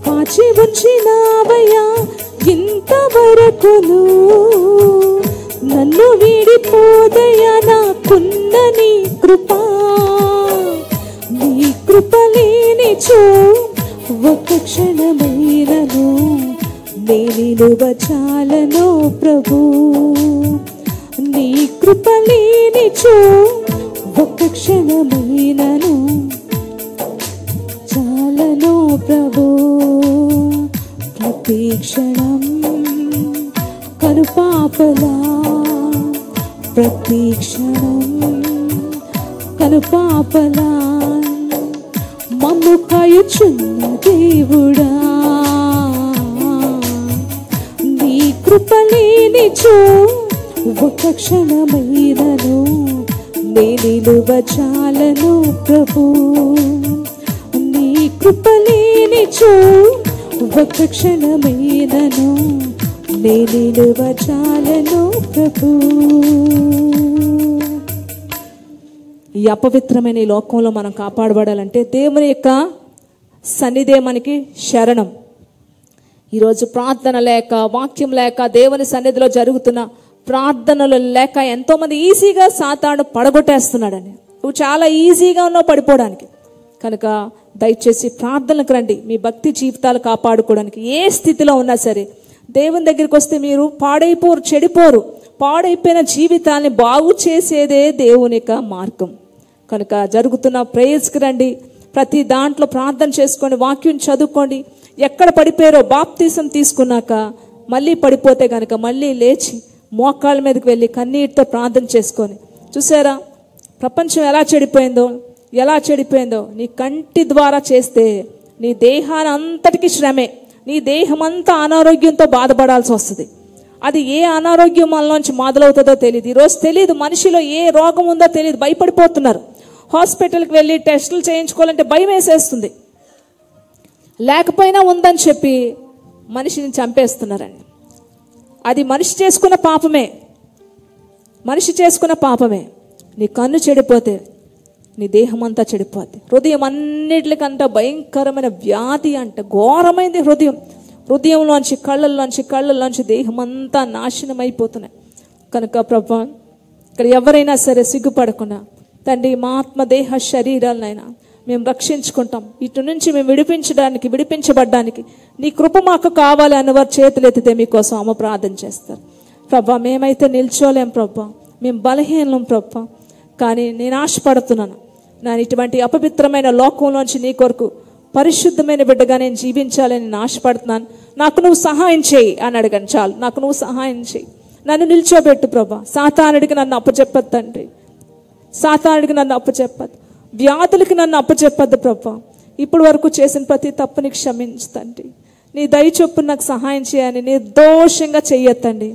కాచి ఉంచినావయ్యా ఇంతవరకును, నన్ను వీడిపోదయ్యా నాకున్న నీ కృపా. నీ కృప లేనిచో ఒక్క క్షణమైనను నే నిలువచాలను ప్రభు. నీ కృప లేనిచో ఒక్క క్షణమైనను చాలను ప్రభు. ప్రతి క్షణం కనుపాపలా, ప్రతి క్షణం కనుపాపలా మమ్ము కాయుచున్న దేవుడా. నీ కృప లేనిచో ఒక్క క్షణమైనను నే నిలువచాలను ప్రభు. నీ కృప లేనిచో ఒక్క క్షణమైనను నే నిలువ చాలను ప్రభు. ఈ అపవిత్రమైన ఈ లోకంలో మనం కాపాడబడాలంటే దేవుని యొక్క సన్నిధే మనకి శరణం. ఈరోజు ప్రార్థన లేక, వాక్యం లేక, దేవుని సన్నిధిలో జరుగుతున్న ప్రార్థనలు లేక ఎంతోమంది ఈజీగా సాతాను పడగొట్టేస్తున్నాడని. నువ్వు చాలా ఈజీగా ఉన్నావు పడిపోవడానికి. కనుక దయచేసి ప్రార్థనలకు రండి. మీ భక్తి జీవితాలు కాపాడుకోవడానికి ఏ స్థితిలో ఉన్నా సరే దేవుని దగ్గరికి వస్తే మీరు పాడైపోరు, చెడిపోరు. పాడైపోయిన జీవితాన్ని బాగు చేసేదే దేవుని యొక్క మార్గం. కనుక జరుగుతున్న ప్రేయర్స్కి రండి. ప్రతి దాంట్లో ప్రార్థన చేసుకోండి, వాక్యం చదువుకోండి. ఎక్కడ పడిపోయారో బాప్తీసం తీసుకున్నాక మళ్ళీ పడిపోతే కనుక మళ్ళీ లేచి మోకాళ్ళ మీదకి వెళ్ళి కన్నీటితో ప్రార్థన చేసుకొని, చూసారా ప్రపంచం ఎలా చెడిపోయిందో నీ కంటి ద్వారా చేస్తే నీ దేహాన్ని అంతటికీ శ్రమే. నీ దేహం అంతా అనారోగ్యంతో బాధపడాల్సి వస్తుంది. అది ఏ అనారోగ్యం మనలోంచి మొదలవుతుందో తెలియదు. ఈరోజు తెలియదు, మనిషిలో ఏ రోగం ఉందో తెలియదు. భయపడిపోతున్నారు. హాస్పిటల్కి వెళ్ళి టెస్టులు చేయించుకోవాలంటే భయం వేసేస్తుంది. లేకపోయినా ఉందని చెప్పి మనిషిని చంపేస్తున్నారండి. అది మనిషి చేసుకున్న పాపమే. నీ కన్ను చెడిపోతే నీ దేహం అంతా చెడిపోద్ది. హృదయం అన్నిటికంటే భయంకరమైన వ్యాధి అంటే ఘోరమైంది హృదయంలోంచి కళ్ళల్లోంచి దేహం అంతా నాశనం అయిపోతున్నాయి. కనుక ప్రభువా, ఇక్కడ ఎవరైనా సరే సిగ్గుపడకుండా తండ్రి, మా ఆత్మ దేహ శరీరాలనైనా మేము రక్షించుకుంటాం. ఇటు నుంచి మేము విడిపించబడ్డానికి నీ కృప మాకు కావాలి అన్నవారు చేతులు ఎత్తితే మీకోసం అమ్మ ప్రార్థన చేస్తారు. ప్రభా, మేమైతే నిల్చోలేం ప్రభా, మేము బలహీనం ప్రభా. కానీ నేను ఆశపడుతున్నాను, నేను ఇటువంటి అపవిత్రమైన లోకంలోంచి నీ కొరకు పరిశుద్ధమైన బిడ్డగా నేను జీవించాలని నేను ఆశపడుతున్నాను. నాకు నువ్వు సహాయం చేయి అని అడగను చాలు. నాకు నువ్వు సహాయం చేయి, నన్ను నిల్చోబెట్టు ప్రభా. సాతానుడికి నన్ను అప్పచెప్పద్దు తండ్రి, వ్యాధులకి నన్ను అప్పచెప్పద్దు ప్రభా. ఇప్పుడు వరకు చేసిన ప్రతి తప్పుని క్షమించు తండ్రి. నీ దయ చొప్పున నాకు సహాయం చేయని నిర్దోషంగా చెయ్యొద్దండి.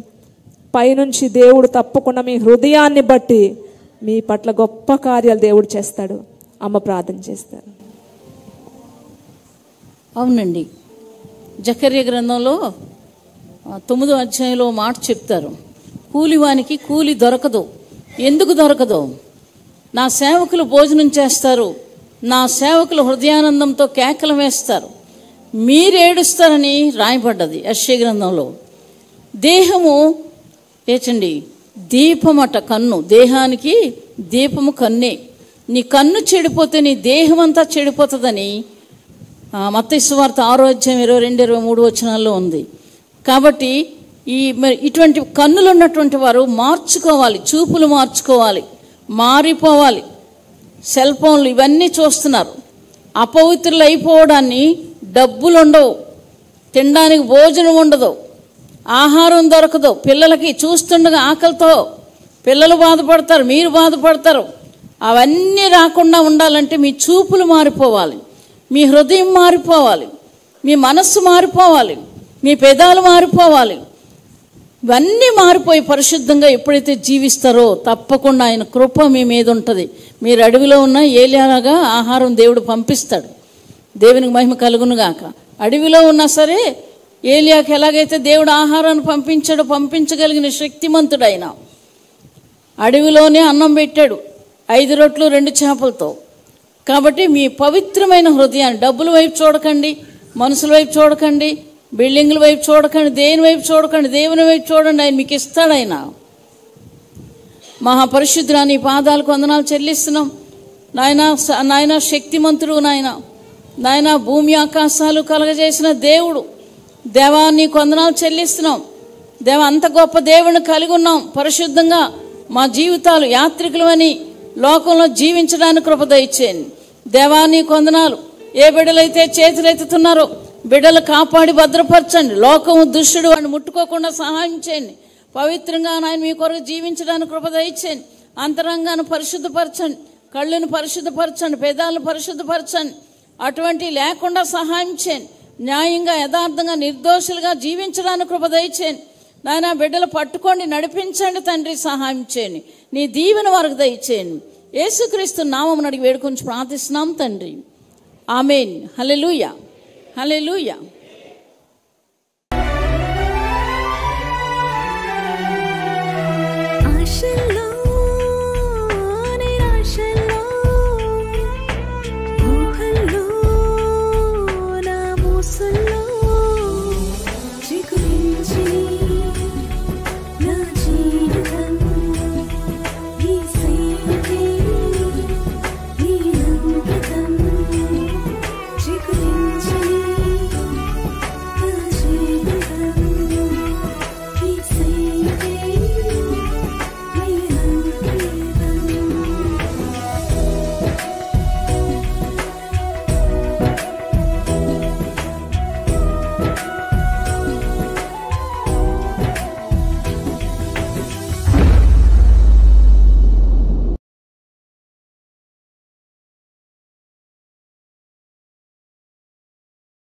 పైనుంచి దేవుడు తప్పకుండా మీ హృదయాన్ని బట్టి మీ పట్ల గొప్ప కార్యాలు దేవుడు చేస్తాడు. అమ్మ ప్రార్థన చేస్తారు. అవునండి, జకర్య గ్రంథంలో 9వ అధ్యాయంలో మాట చెప్తారు, కూలివానికి కూలి దొరకదు. ఎందుకు దొరకదు? నా సేవకులు భోజనం చేస్తారు, నా సేవకులు హృదయానందంతో కేకలు వేస్తారు, మీరు ఏడుస్తారని రాయబడ్డది యెషయా గ్రంథంలో. దేహము ఏచండి దీపమట, కన్ను, దేహానికి దీపము కన్నే. నీ కన్ను చెడిపోతే నీ దేహం అంతా చెడిపోతుందని మత్తయి సువార్త 6వ అధ్యాయం 22-23 వచనాల్లో ఉంది. కాబట్టి ఇటువంటి కన్నులు ఉన్నటువంటి వారు మార్చుకోవాలి, చూపులు మార్చుకోవాలి, మారిపోవాలి. సెల్ ఫోన్లు ఇవన్నీ చూస్తున్నారు. అపవిత్రులు అయిపోవడాన్ని డబ్బులు ఉండవు, తినడానికి భోజనం ఉండదు, ఆహారం దొరకదు, పిల్లలకి చూస్తుండగా ఆకలితో పిల్లలు బాధపడతారు, మీరు బాధపడతారు. అవన్నీ రాకుండా ఉండాలంటే మీ చూపులు మారిపోవాలి, మీ హృదయం మారిపోవాలి, మీ మనస్సు మారిపోవాలి, మీ పెదాలు మారిపోవాలి. ఇవన్నీ మారిపోయి పరిశుద్ధంగా ఎప్పుడైతే జీవిస్తారో తప్పకుండా ఆయన కృప మీ మీద ఉంటుంది. మీరు అడవిలో ఉన్న ఏలియాలాగా ఆహారం దేవుడు పంపిస్తాడు. దేవునికి మహిమ కలుగునుగాక. అడవిలో ఉన్నా సరే ఏలియాకి ఎలాగైతే దేవుడు ఆహారాన్ని పంపించాడో పంపించగలిగిన శక్తిమంతుడు ఆయన. అడవిలోనే అన్నం పెట్టాడు 5 రొట్లు 2 చేపలతో. కాబట్టి మీ పవిత్రమైన హృదయాన్ని, డబ్బుల వైపు చూడకండి, మనుషుల వైపు చూడకండి, బిల్డింగ్ల వైపు చూడకండి, దేని వైపు చూడకండి, దేవుని వైపు చూడండి. ఆయన మీకు ఇస్తాడు. ఆయన మహాపరిశుద్ధుడా, నీ పాదాలకు వందనాలు చెల్లిస్తున్నాం నాయన శక్తిమంతుడు నాయన భూమి ఆకాశాలు కలగజేసిన దేవుడు దేవా, నీకు వందనాలు చెల్లిస్తున్నాం దేవా. అంత గొప్ప దేవుని కలిగి ఉన్నాం. పరిశుద్ధంగా మా జీవితాలు యాత్రికులమని లోకంలో జీవించడానికి కృప దయచేయండి దేవా. నీకు వందనాలు. ఏ బిడ్డలైతే చేతులెత్తుతున్నారో బిడ్డలు కాపాడి భద్రపరచండి. లోకము దుష్టుడు వాడిని ముట్టుకోకుండా సహాయం చేయండి. పవిత్రంగా నాయన మీ కొరకు జీవించడానికి కృప దయచేయండి. అంతరంగాన్ని పరిశుద్ధపరచండి, కళ్ళను పరిశుద్ధపరచండి, పెదాలను పరిశుద్ధపరచండి. అటువంటి లేకుండా సహాయం చేయండి. న్యాయంగా, యథార్థంగా, నిర్దోషులుగా జీవించడానికి కృప దయచేయండి నాయన. బిడ్డలు పట్టుకోండి, నడిపించండి తండ్రి, సహాయం చేయండి. నీ దీవెన వారికి దయచేయండి. యేసుక్రీస్తు నామమున అడిగి వేడుకొని ప్రార్థిస్తున్నాం తండ్రి. ఆమేన్. హల్లెలూయా, హల్లెలూయా.